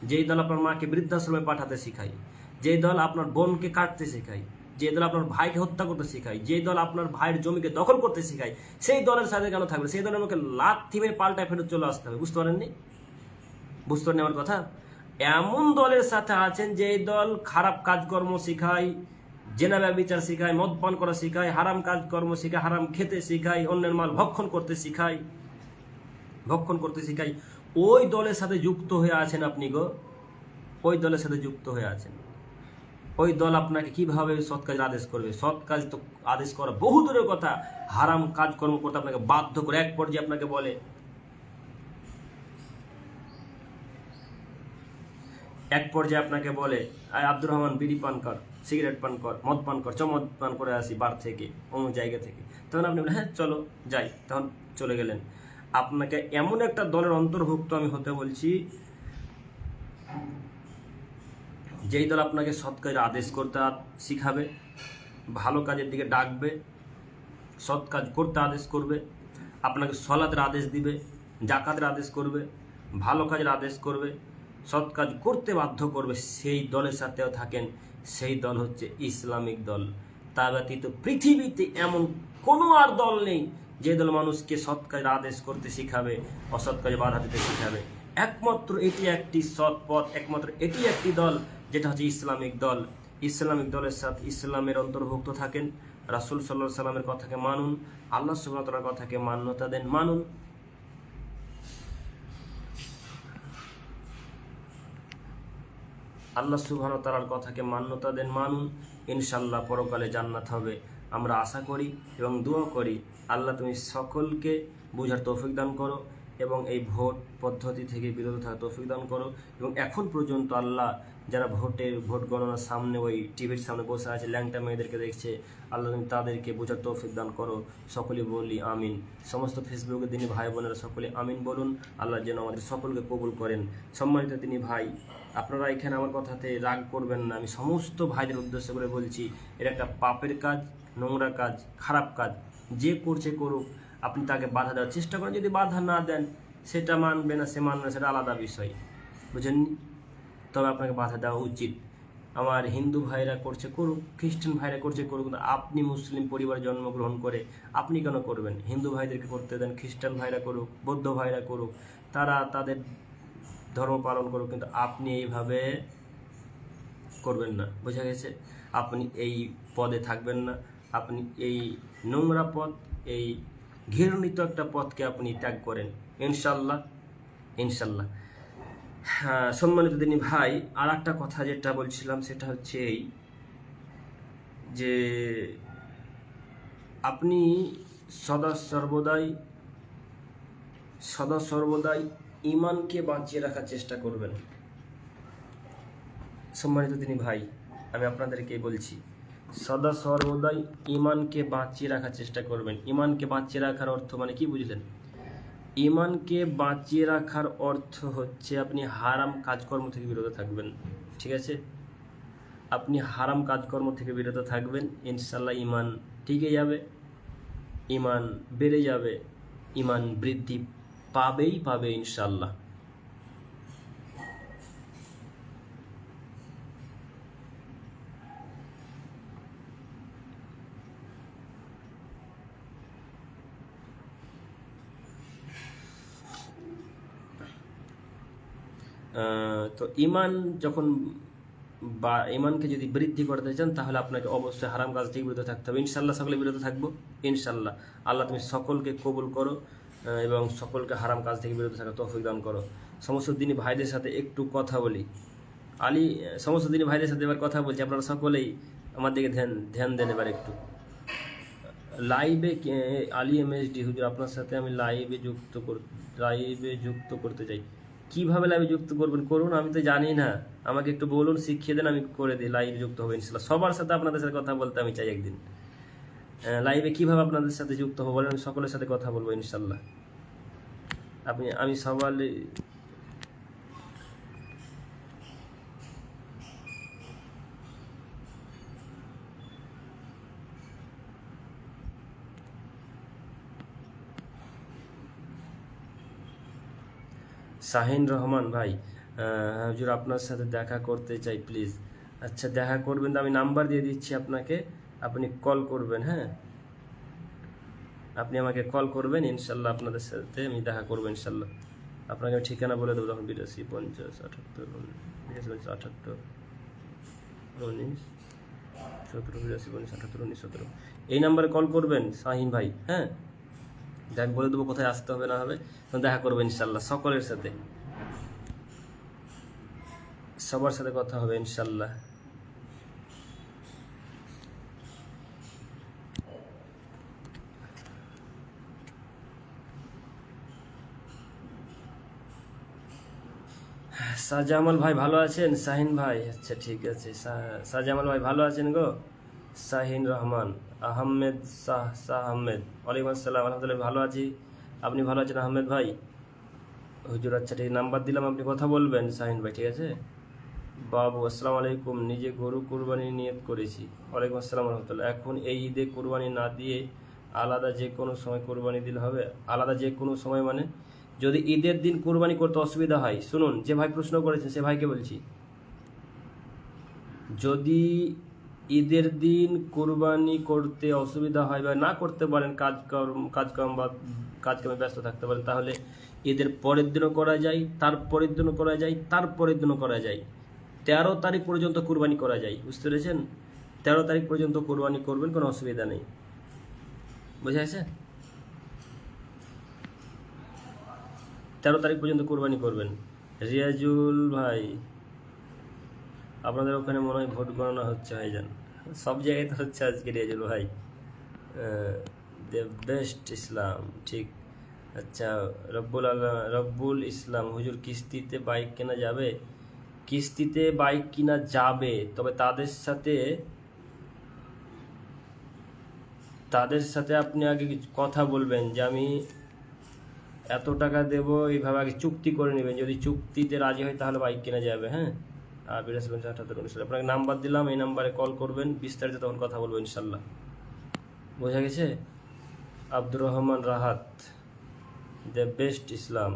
যেই দল আপনার মাকে বৃদ্ধাশ্রমে পাঠাতে শিখায়, যেই দল আপনার বোনকে কাটতে শেখায়, যে দল আপনার ভাইকে হত্যা করতে শেখায়, যে দল আপনার ভাইয়ের জমিকে দখল করতে শেখায়, সেই দলের সাথে কেন থাকবে? সেই দলের মুখে লাথি মেরে পাল্টায় ফেরত চলে আসতে হবে। বুঝতে পারেননি? বুঝতে পারেন আমার কথা? এমন দলের সাথে আছেন যে দল খারাপ কাজকর্ম শেখায়, জেনা ব্যভিচার শেখায়, মদ পান করা শেখায়, হারাম কাজকর্ম শেখায়, হারাম খেতে শেখায়, অন্যের মাল ভক্ষণ করতে শেখায়, ওই দলের সাথে যুক্ত হয়ে আছেন আপনি গো, ওই দলের সাথে যুক্ত হয়ে আছেন। ওই দল আপনাকে কিভাবে সৎ কাজের আদেশ করবে? সৎ কাজ তো আদেশ করা বহু দূরের কথা, হারাম কাজকর্ম করতে আপনাকে বাধ্য করে এক পর্যায়ে আপনাকে বলে, আব্দুর রহমান বিড়ি পান কর, সিগারেট পান কর, মদ পান কর, চমদ পান করে আসি বার থেকে, অন্য জায়গা থেকে। তখন আপনি বলেন হ্যাঁ চলো যাই, তখন চলে গেলেন। আপনাকে এমন একটা দলের অন্তর্ভুক্ত আমি হতে বলছি, যেই দল আপনাকে সৎ কাজের আদেশ করতে শিখাবে, ভালো কাজের দিকে ডাকবে, সৎ কাজ করতে আদেশ করবে, আপনাকে সলাতের আদেশ দিবে, জাকাতের আদেশ করবে, ভালো কাজের আদেশ করবে, সৎ কাজ করতে বাধ্য করবে, সেই দলের সাথেও থাকেন, সেই দল হচ্ছে ইসলামিক দল। তা ব্যতীত পৃথিবীতে এমন কোনো আর দল নেই যে দল মানুষকে সৎ কাজের আদেশ করতে শিখাবে, অসৎ কাজে বাধা দিতে শিখাবে। একমাত্র এটি একটি সৎ পথ, একমাত্র এটি একটি দল, যেটা হচ্ছে ইসলামিক দল। ইসলামিক দলের সাথে ইসলামের অন্তর্ভুক্ত থাকেন, রাসূল সাল্লাল্লাহু আলাইহি সাল্লামের কথাকে মানুন, আল্লাহ সুবহানাহু ওয়া তাআলার কথাকে মান্যতা দেন, মানুন। আল্লাহ সুবহানাহু ওয়া তাআলার কথাকে মান্যতা দেন, মানুন। ইনশাআল্লাহ পরকালে জান্নাত হবে আমরা আশা করি এবং দোয়া করি। আল্লাহ তুমি সকলকে বুঝার তৌফিক দান করো এবং এই ভোট পদ্ধতি থেকে বিরত থাকার তৌফিক দান করো। এবং এখন পর্যন্ত আল্লাহ যারা ভোট গণনার সামনে ওই টিভির সামনে বসে আছে, ল্যাংটা মেয়েদেরকে দেখছে, আল্লাহ তুমি তাদেরকে বোঝার তৌফিক দান করো। সকলে বলি আমিন। সমস্ত ফেসবুকের দিনী ভাই বোনেরা সকলে আমিন বলুন। আল্লাহ যেন আমাদের সকলকে কবুল করেন। সম্মানিত তিনি ভাই, আপনারা এখানে আমার কথাতে রাগ করবেন না। আমি সমস্ত ভাইদের উদ্দেশ্য করে বলছি, এটা একটা পাপের কাজ, নোংরা কাজ, খারাপ কাজ। যে করছে করুক, আপনি তাকে বাধা দেওয়ার চেষ্টা করেন। যদি বাধা না দেন, সেটা মানবে না, সে মানবে না, সেটা আলাদা বিষয়, বুঝেননি? তবে আপনাকে বাধা দেওয়া উচিত। আমার হিন্দু ভাইরা করছে করুক, খ্রিস্টান ভাইরা করছে করুক, কিন্তু আপনি মুসলিম পরিবারে জন্মগ্রহণ করে আপনি কেন করবেন? হিন্দু ভাইদেরকে করতে দেন, খ্রিস্টান ভাইরা করুক, বৌদ্ধ ভাইরা করুক, তারা তাদের ধর্ম পালন করুক, কিন্তু আপনি এইভাবে করবেন না। বোঝা গেছে? আপনি এই পদে থাকবেন না। আপনি এই নোংরা পথ, এই ঘৃণিত একটা পথকে আপনি ত্যাগ করেন ইনশাল্লাহ, ইনশাল্লাহ। হ্যাঁ সম্মানিত দিনী ভাই, আর একটা কথা যেটা বলছিলাম সেটা হচ্ছে এই যে আপনি সদা সর্বদাই ইমানকে বাঁচিয়ে রাখার চেষ্টা করবেন। সম্মানিত দিনী ভাই, আমি আপনাদেরকে বলছি, সদা সর্বদাই ইমানকে বাঁচিয়ে রাখার চেষ্টা করবেন। ইমানকে বাঁচিয়ে রাখার অর্থ মানে কি বুঝলেন? ইমানকে বাঁচিয়ে রাখার অর্থ হচ্ছে আপনি হারাম কাজকর্ম থেকে বিরত থাকবেন। ঠিক আছে? আপনি হারাম কাজকর্ম থেকে বিরত থাকবেন, ইনশাল্লাহ ইমান টিকে যাবে, ইমান বেড়ে যাবে, ইমান বৃদ্ধি পাবে ইনশাল্লাহ। তো ইমান যখন বা ইমানকে যদি বৃদ্ধি করতে চান, তাহলে আপনাকে অবশ্যই হারাম কাজ থেকে বিরত থাকতে হবে। ইনশাল্লাহ সকলে বিরত থাকবো ইনশাল্লাহ। আল্লাহ তুমি সকলকে কবুল করো এবং সকলকে হারাম কাজ থেকে বিরত থাকার তৌফিক দান করো। সমস্ত দিনী ভাইদের সাথে একটু কথা বলি। সমস্ত দিনী ভাইদের সাথে এবার কথা বলছি, আপনারা সকলেই আমার দিকে ধ্যান দেন এবার একটু। লাইভে আলী MSD হুজুর, আপনার সাথে আমি লাইভে যুক্ত করতে চাই। কিভাবে লাইভে যুক্ত করবেন? করুন, আমি তো জানি না, আমাকে একটু বলুন, শিখিয়ে দেন, আমি করে দিই, লাইভে যুক্ত হবে ইনশাল্লাহ। সবার সাথে আপনাদের সাথে কথা বলতে আমি চাই একদিন। লাইভে কিভাবে আপনাদের সাথে যুক্ত হবো বলেন, আমি সকলের সাথে কথা বলবো ইনশাল্লাহ। আমি সবার শাহিন রহমান ভাই, হুজুর আপনার সাথে দেখা করতে চাই প্লিজ। আচ্ছা দেখা করবেন তো আমি নাম্বার দিয়ে দিচ্ছি আপনাকে, আপনি কল করবেন। হ্যাঁ, আপনি আমাকে কল করবেন, ইনশাল্লাহ আপনাদের সাথে আমি দেখা করবো ইনশাল্লাহ। আপনাকে আমি ঠিকানা বলে দেবো, তখন 82 50 78 19 17 82 19 17 এই নাম্বারে কল করবেন শাহিন ভাই। হ্যাঁ, দেখ বলে দেবো কোথায় আসতে হবে না হবে, দেখা করবো ইনশাল্লাহ। সকলের সাথে, সবার সাথে কথা হবে ইনশাল্লাহ। শাহজামাল ভাই ভালো আছেন? শাহিন ভাই, আচ্ছা ঠিক আছে। শাহজামাল ভাই ভালো আছেন গো? শাহিন রহমান আহমেদ, শাহ আহমেদ, ওয়ালাইকুম আসসালাম, আলহামদুলিল্লাহ ভালো আছি। আপনি ভালো আছেন আহমেদ ভাই? হুজুর আচ্ছা ঠিক, নাম্বার দিলাম, আপনি কথা বলবেন শাহিন ভাই, ঠিক আছে। বাবু আসসালামু আলাইকুম, নিজে গরু কুরবানির নিয়ত করেছি। ওয়ালাইকুম আসসালাম রহমতুল্লাহ। এখন এই ঈদে কুরবানি না দিয়ে আলাদা যে কোনো সময় কুরবানি দিলে হবে? আলাদা যে কোনো সময় মানে যদি ঈদের দিন কুরবানি করতে অসুবিধা হয়, শুনুন, যে ভাই প্রশ্ন করেছেন সে ভাইকে বলছি, যদি ঈদের দিন কুরবানি করতে অসুবিধা হয় বা না করতে পারেন, কাজকর্ম বা কাজকর্মে ব্যস্ত থাকতে পারেন, তাহলে ঈদের পরের দিনও করা যায়, তার পরের দিনও করা যায়, তার পরের দিনও করা যায়। 13 তারিখ পর্যন্ত কুরবানি করা যায়, বুঝতে পেরেছেন? 13 তারিখ পর্যন্ত কুরবানি করবেন, কোনো অসুবিধা নেই, বুঝা গেছে? 13 তারিখ পর্যন্ত কুরবানি করবেন। রিয়াজুল ভাই, আপনাদের ওখানে মনে হয় ভোট গণনা হচ্ছে ভাইজান? সব জায়গায় তো হচ্ছে আজকে রিয়াজুল ভাই। দ্য বেস্ট ইসলাম, ঠিক। আচ্ছা, রব্বুল ইসলাম, হুজুর কিস্তিতে বাইক কেনা যাবে? কিস্তিতে বাইক কিনা যাবে, তবে তাদের সাথে আপনি আগে কিছু কথা বলবেন যে আমি এত টাকা দেব, এইভাবে আগে চুক্তি করে নেবেন। যদি চুক্তিতে রাজি হয় তাহলে বাইক কেনা যাবে। হ্যাঁ, আর 82 আপনাকে নাম্বার দিলাম, এই নাম্বারে কল করবেন, বিস্তারিত তখন কথা বলবো ইনশাল্লাহ, বোঝা গেছে? আব্দুর রহমান রাহাত, দ্য বেস্ট ইসলাম,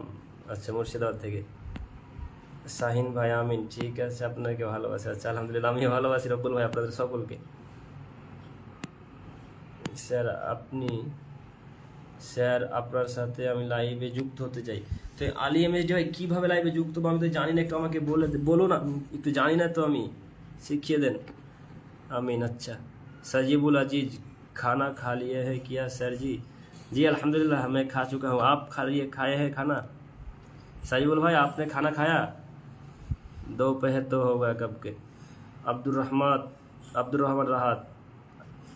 আচ্ছা মুর্শিদাবাদ থেকে। শাহিন ভাই আমিন, ঠিক আছে, আপনাকে ভালোবাসি। আচ্ছা আলহামদুলিল্লাহ, আমিও ভালোবাসি রব্বুল ভাই আপনাদের সকলকে। স্যার আপনার সাথে আমি লাইভে যুক্ত হতে চাই। তো আলী এমএসডি ভাই কীভাবে লাইভে যুক্ত হবো আমি তো জানি না, একটু আমাকে বলো না, একটু জানি না তো, আমি শিখিয়ে দেন। আমিন। अच्छा सजीबुल अजीज, खाना खा लिए है क्या सर जी? जी अल्हम्दुलिल्लाह मैं खा चुका हूँ। आप खाए हैं खाना? सजीबुल भाई आपने खाना खाया? दोपहर तो हो गया कब के। अब्दुल रहमान राहत,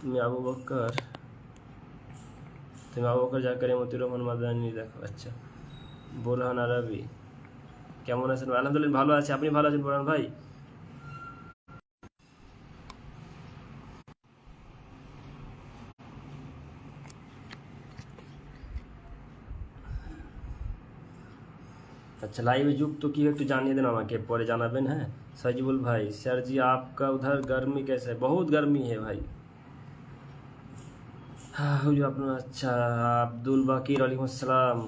তুমি আবু বকর জাকারিয়া মতিউর রহমান মাদানী দেখো। আচ্ছা, বোরহান আরবি, কেমন আছেন? আলহামদুলিল্লাহ ভালো আছি, আপনি ভালো আছেন বোরহান ভাই? अच्छा लाइव युक्त तो की একটু জানিয়ে দেন আমাকে, পরে জানাবেন। হ্যাঁ, सजीबुल भाई, सर जी आपका उधर गर्मी कैसे है? बहुत गर्मी है भाई। हाँ हुजूर अपना, अच्छा আব্দুল বাকির, ওয়ালাইকুম আসসালাম।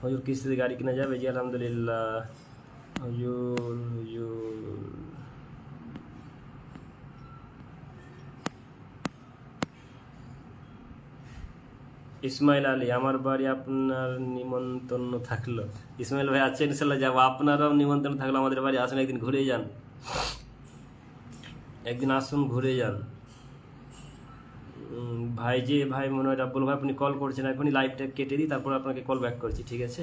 হুজুর কিস্তিতে গাড়ি কিনা যাবে? জি আলহামদুলিল্লাহ। হুজুর ইসমাইল আলী, আমার বাড়ি, আপনার নিমন্ত্রণ থাকলো। ইসমাইল ভাই আছেন, ইনশাল্লাহ যাবো। আপনারাও নিমন্ত্রণ থাকলো, আমাদের বাড়ি আসুন, একদিন ঘুরে যান, একদিন আসুন ঘুরে যান। ভাই যে ভাই মনে হয় রাব্বুল ভাই আপনি কল করছেন, এখনই লাইভটা কেটে দিই, তারপর আপনাকে কল ব্যাক করছি, ঠিক আছে?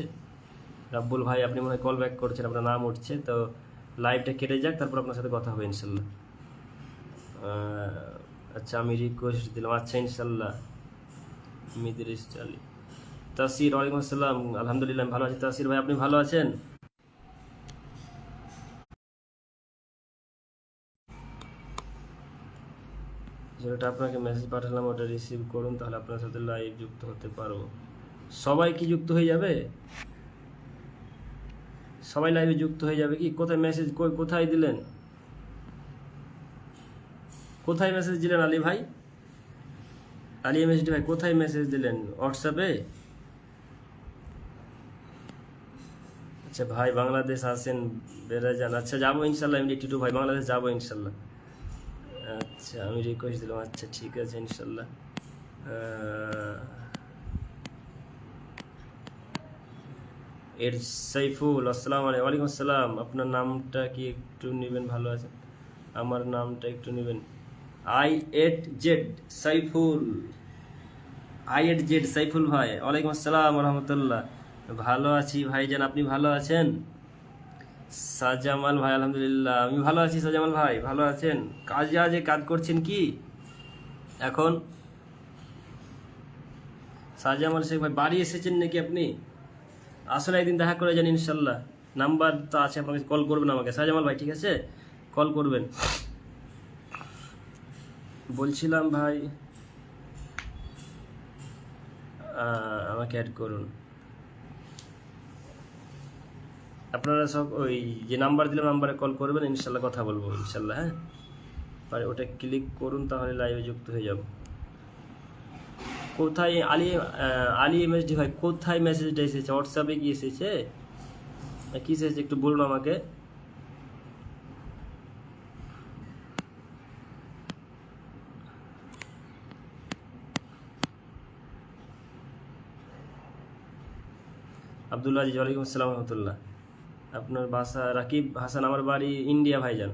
রাব্বুল ভাই আপনি মনে হয় কল ব্যাক করছেন, আপনার নাম উঠছে, তো লাইভটা কেটে যাক, তারপর আপনার সাথে কথা হবে ইনশাল্লাহ। আচ্ছা আমি রিকোয়েস্ট দিলাম, আচ্ছা ইনশাল্লাহ। মিদরিস আলী, তাসির, ওয়ালাইকুম আসসালাম, আলহামদুলিল্লাহ ভালো আছি। তাসির ভাই আপনি ভালো আছেন? যেটা আপনাকে মেসেজ পাঠালাম ওটা রিসিভ করুন, তাহলে আপনার সাথে লাইভ যুক্ত হতে পারবো। সবাই কি যুক্ত হয়ে যাবে? সবাই লাইভে যুক্ত হয়ে যাবে কি? কোথায় মেসেজ, কোথায় দিলেন? কোথায় মেসেজ দিলেন আলী ভাই? আলী এমএসডি ভাই কোথায় মেসেজ দিলেন? হোয়াটসঅ্যাপে? আচ্ছা ভাই বাংলাদেশ আসেন, বেড়ে যান। আচ্ছা যাবো ইনশাল্লাহ, আমি টিটু ভাই বাংলাদেশ যাবো ইনশাল্লাহ। আচ্ছা আমি রিকোয়েস্ট দিলাম, আচ্ছা ঠিক আছে ইনশাল্লাহ। এর সাইফুল, আসসালামু আলাইকুম। ওয়ালাইকুম আসসালাম। আপনার নামটা কি একটু নেবেন? ভালো আছে, আমার নামটা একটু নেবেন। I8Z সাইফুল, I8Z সাইফুল ভাই, ওয়ালাইকুম আসসালাম রহমতুল্লাহ। ভালো আছি ভাইজান, আপনি ভালো আছেন? সাজামাল ভাই, আলহামদুলিল্লাহ আমি ভালো আছি। সাজামাল ভাই ভালো আছেন? কাজ করছেন কি এখন? সাজামাল শেখ ভাই বাড়ি এসেছেন নাকি আপনি? আসলে একদিন দেখা করে যান ইনশাল্লাহ। নাম্বার তো আছে আপনাকে, কল করবেন আমাকে সাজামাল ভাই, ঠিক আছে? কল করবেন। বলছিলাম ভাই আমাকে অ্যাড করুন। আপনারা সব ওই যে নাম্বার দিলাম নাম্বারে কল করবেন, ইনশাল্লাহ কথা বলবো ইনশাল্লাহ। হ্যাঁ, আর ওটা ক্লিক করুন, তাহলে লাইভে যুক্ত হয়ে যাব। কোথায় আলী এমএসডি ভাই কোথায় মেসেজটা এসেছে? হোয়াটসঅ্যাপে কি এসেছে না কি এসেছে একটু বলুন আমাকে। আব্দুল্লাহ জি, ওয়ালাইকুম আসসালাম রহমতুল্লাহ। আপনার বাসা? রাকিব হাসান, আমার বাড়ি ইন্ডিয়া ভাইজান।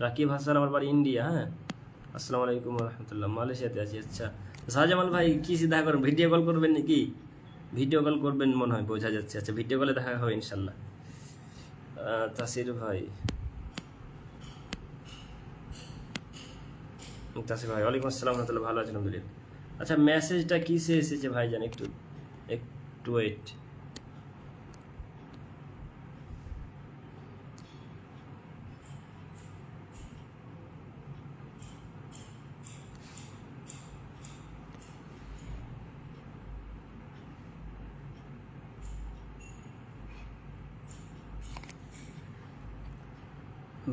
রাকিব হাসান, আমার বাড়ি ইন্ডিয়া। হ্যাঁ, আসসালামু আলাইকুম রহমতুল্লাহ। মালয়েশিয়াতে আছি। আচ্ছা শাহজামাল ভাই কি দেখা করবেন? ভিডিও কল করবেন নাকি? ভিডিও কল করবেন মনে হয়, বোঝা যাচ্ছে। আচ্ছা ভিডিও কলে দেখা হবে ইনশাল্লাহ। তাসির ভাই, তাসির ভাই ওয়ালাইকুম আসসালাম রহমতুল্লাহ, ভালো আছেন আলহামদুলিল্লাহ। আচ্ছা মেসেজটা কিসে এসেছে ভাইজান? একটু একটু ওয়েট।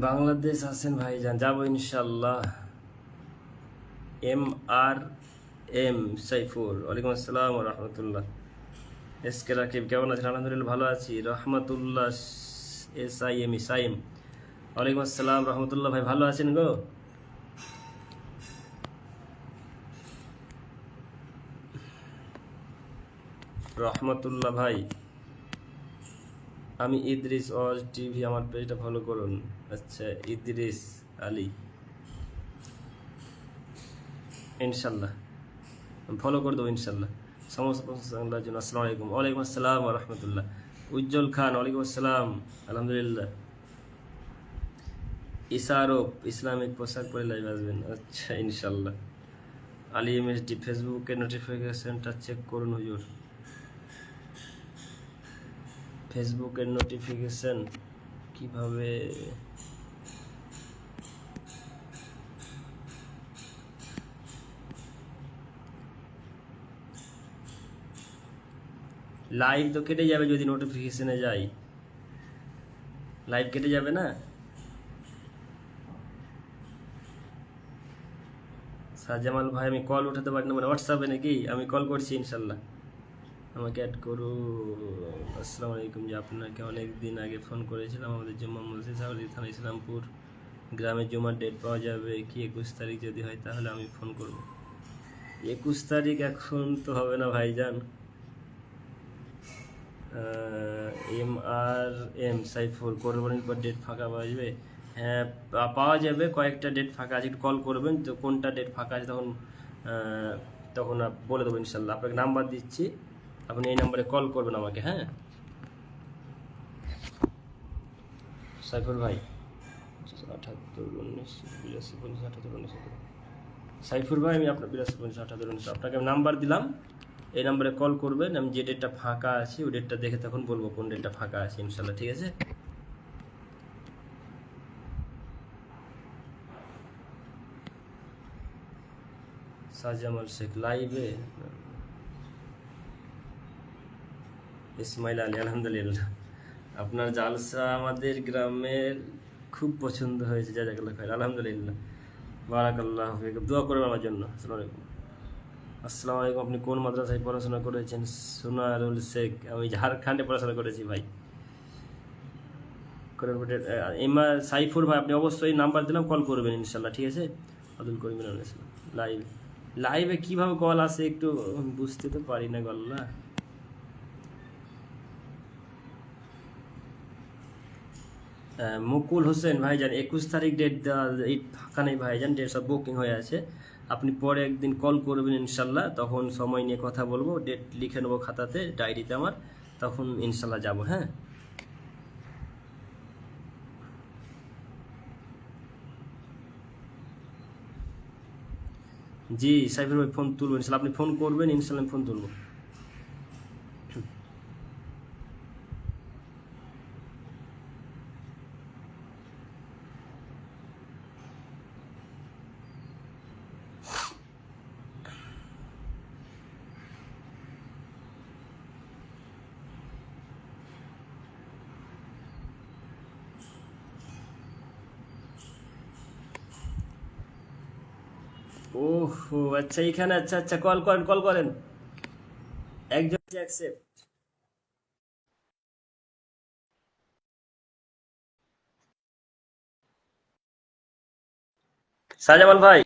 বাংলাদেশ আসেন ভাইজান, যাবো ইনশাল্লাহ। MRM সাইফুল, ওয়ালাইকুম আসসালাম রহমতুল্লাহ। এসকে রাকিব, কেমন আছেন? আলহামদুলিল্লাহ ভালো আছি। রহমতুল্লাহ SIM সাইম, ওয়ালাইকুম আসসালাম রহমতুল্লাহ ভাই, ভালো আছেন গো? রহমতুল্লাহ ভাই, আমি ইদ্রিস ওয়াজ টিভি, আমার পেজটা ফলো করুন। আচ্ছা ইদ্রিস আলী, ইনশাল্লাহ ফলো করে দেবো ইনশাল্লাহ। সমস্ত প্রশংসার জন্য। আসসালামু আলাইকুম। ওয়ালাইকুম আসসালাম রহমতুল্লাহ। উজ্জ্বল খান, ওয়ালাইকুম আসসালাম, আলহামদুলিল্লাহ। ইসারফ, ইসলামিক পোশাক পরে লাইভ আসবেন। আচ্ছা ইনশাল্লাহ। আলী MSD, ফেসবুকের নোটিফিকেশনটা চেক করুন হুজুর। ফেসবুকের নোটিফিকেশন কিভাবে? লাইভ তো কেটে যাবে যদি নোটিফিকেশনে যাই, লাইভ কেটে যাবে না? শাহজামাল ভাই আমি কল উঠাতে পারি না মানে হোয়াটসঅ্যাপে নাকি? আমি কল করছি ইনশাল্লাহ, আমাকে অ্যাড করু। আসসালামু আলাইকুম। যে আপনাকে অনেক দিন আগে ফোন করেছিলাম, আমাদের জুম্মা মসজিদ সাউদি থানা ইসলামপুর গ্রামে জুমার ডেট পাওয়া যাবে কি? 21 তারিখ যদি হয় তাহলে আমি ফোন করব। 21 তারিখ এখন তো হবে না ভাইজান। MRM সাইফুল, কোরবানির পর ডেট ফাঁকা পাওয়া যাবে? হ্যাঁ পাওয়া যাবে, কয়েকটা ডেট ফাঁকা আছে, একটু কল করবেন তো কোনটা ডেট ফাঁকা আছে, তখন তখন বলে দেবো ইনশাল্লাহ। আপনাকে নাম্বার দিচ্ছি, আপনি এই নাম্বারে কল করবেন আমাকে। হ্যাঁ সাইফুল ভাই, 78 19 82 75 79। সাইফুল ভাই আমি আপনার 82 75 78 19, আপনাকে আমি নাম্বার দিলাম, এই নাম্বারে কল করবেন। আমি যে ডেটটা ফাঁকা আছে ওই ডেটটা দেখে তখন বলবো কোন ডেটটা ফাঁকা আছে ইনশাল্লাহ, ঠিক আছে? সাজামাল শেখ লাইভে, ইসমাইল আলী, আলহামদুলিল্লাহ। আপনার জালসা আমাদের গ্রামের খুব পছন্দ হয়েছে, জাজাকাল্লাহ খাইর, আলহামদুলিল্লাহ। বারাকাল্লাহ ফিকুম, দোয়া করবেন আমার জন্য। আসসালামু আলাইকুম। আসসালামু আলাইকুম। আপনি কোন মাদ্রাসায় পড়াশোনা করেছেন? সোনারুল শেখ। আমি ঝাড়খণ্ডে পড়াশোনা করেছি ভাই। সাইফুর ভাই, আপনি অবশ্যই নাম্বার দিলাম, কল করবেন ইনশাল্লাহ, ঠিক আছে? আব্দুল করিম লাইভ লাইভে কিভাবে কল আসে একটু বুঝতে তো পারি না গল্লা। মুকুল হোসেন ভাইজান, 21 তারিখ ডেট দেওয়া, এই ফাঁকা নেই ভাইজান, ডেট সব বুকিং হয়ে আছে। আপনি পরে একদিন কল করবেন ইনশাল্লাহ, তখন সময় নিয়ে কথা বলবো, ডেট লিখে নেবো খাতাতে, ডায়েরিতে আমার, তখন ইনশাল্লাহ যাব। হ্যাঁ, জি সাইফুর ভাই, ফোন তুলবেন ইনশাল্লাহ, আপনি ফোন করবেন ইনশাল্লাহ, আমি ফোন তুলবো। ওহো আচ্ছা, এখানে, আচ্ছা আচ্ছা, কল করেন, কল করেন, একজন অ্যাকসেপ্ট। শাহজামাল ভাই,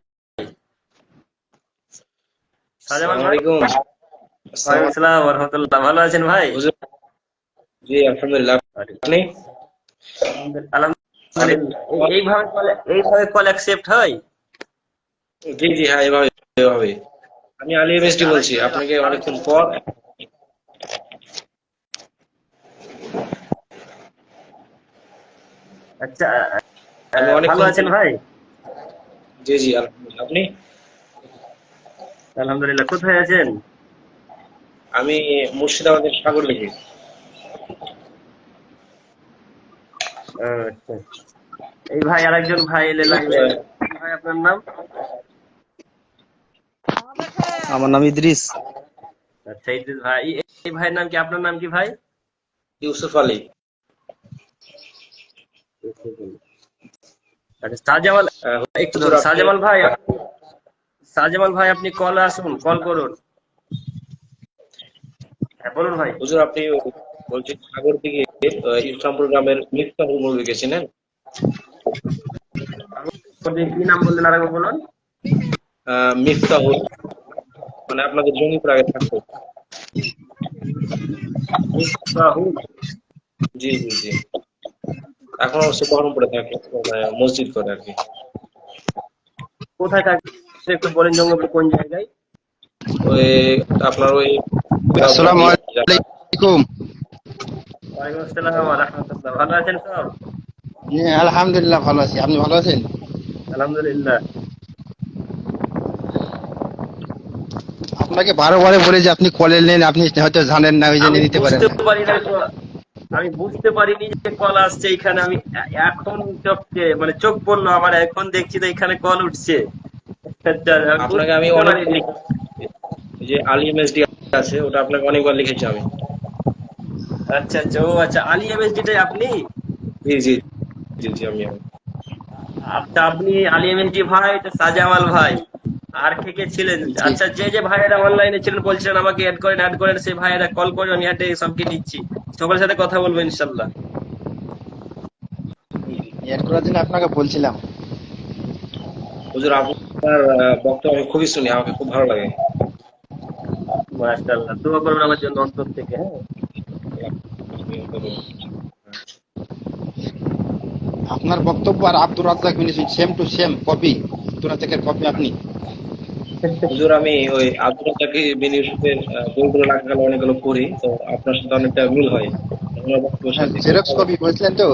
শাহজামাল আসসালামু ভাই, আলাইকুম। ওয়ালাইকুম আসসালাম ওয়া রাহমাতুল্লাহ। ভালো আছেন ভাই? হুজুর, জি আলহামদুলিল্লাহ। আপনি? আলহামদুলিল্লাহ। এইভাবে কল অ্যাকসেপ্ট হয়? জি জি, হ্যাঁ, এভাবে এভাবে। আমি আলী আচ্ছা এমএসডি আচ্ছা, বলছি, আরেকজন আপনাকে অনেকক্ষণ পর। আচ্ছা, আমি ভালো অনেকক্ষণ আছেন পর। ভাই? জি জি আলহামদুলিল্লাহ। আপনি? আলহামদুলিল্লাহ। কোথায় আছেন? আমি মুর্শিদাবাদের সাগর লেগে। আচ্ছা, এই ভাই আরেকজন ভাই এলে লাইভে। কি ভাই আপনার নাম? আমার নাম ইদ্রিস। আচ্ছা ইদ্রিস ভাই, এই ভাইয়ের নাম কি? আপনার নাম কি ভাই? ইউসুফ আলী। আচ্ছা শাহজামাল, একটু হুজুর ধরুন আপনি? শাহজামাল ভাই, শাহজামাল ভাই আপনি কল আসুন, কল করুন। হ্যাঁ বলুন ভাই। হুজুর আপনি বলছি সাগর দিকে ইসলামপুর গ্রামের মিফতাহুল মুরগি গেছিলেন? আপনি কি নাম বললেন আরেকবার বলুন? মিফতাহুল, মানে আপনাদের জঙ্গিপুর আগে থাকতো। মিফতাহুল। জি জি জি, এখন অবশ্য বহরমপুরে থাকে, মানে মসজিদ করে আর কি। কোথায় থাকে একটু বলেন, জঙ্গিপুর কোন জায়গায়? ওই আপনার ওই আসসালামু বলে জায়গা। আলাইকুম। ওয়ালাইকুম আসসালাম ওয়া রাহমাতুল্লাহ। ভালো আছেন সব? আলহামদুলিল্লাহ ভালো আছি। আপনি ভালো আছেন? আলহামদুলিল্লাহ। আপনাকে বারে বারে বলে যে আপনি কলে নেন, আপনি হয়তো জানেন না, ওই জন্য আমি নিতে পারেন বুঝতে না। পারি না তো, আমি বুঝতে পারিনি যে কল আসছে এখানে। আমি এখন মানে চোখ পড়লো আমার, এখন দেখছি তো এখানে কল উঠছে। আচ্ছা, আমি আপনাকে আমি বুঝতে অনেকবার পারিনি। লিখেছি, যে আলী এমএসডি আছে, ওটা আপনাকে অনেকবার লিখেছি আমি। আচ্ছা আচ্ছা, ও আচ্ছা, আলী এমএসডিটাই আপনি? জি জি জি জি, আমি। আচ্ছা, আপনি আলী এমএসডি ভাই, এটা সাজামাল ভাই, আর কে কে ছিলেন? জি, আচ্ছা, যে যে ভাইয়েরা অনলাইনে ছিলেন বলছিলেন আমাকে অ্যাড করেন অ্যাড করেন, সেই ভাইয়েরা কল করে আমি অ্যাডে সবকে নিচ্ছি, সবার সাথে কথা বলবো ইনশাল্লাহ। এড করার জন্য আপনাকে বলছিলাম। হুজুর আপনার বক্তব্য আমি খুবই শুনি, আমাকে খুব ভালো লাগে। মাশাআল্লাহ, দোয়া করবেন আমার জন্য অন্তর থেকে। হ্যাঁ, আপনার বক্তব্য আর Abdur Razzak means same to same copy. Abdur রাজ্জাকের কপি আপনি। হুজুর আমি ওই আব্দুল রাজ্জাক বিন ইউসুফের বইগুলো লেখাগুলো অনেকগুলো পড়ি, তো আপনার সাথে অনেকটা মিল হয়। ওনার বক্তব্যের হ্যাঁ, সাথে খুব জেরক্স ভালো কপি লাগে। বলছিলেন তো?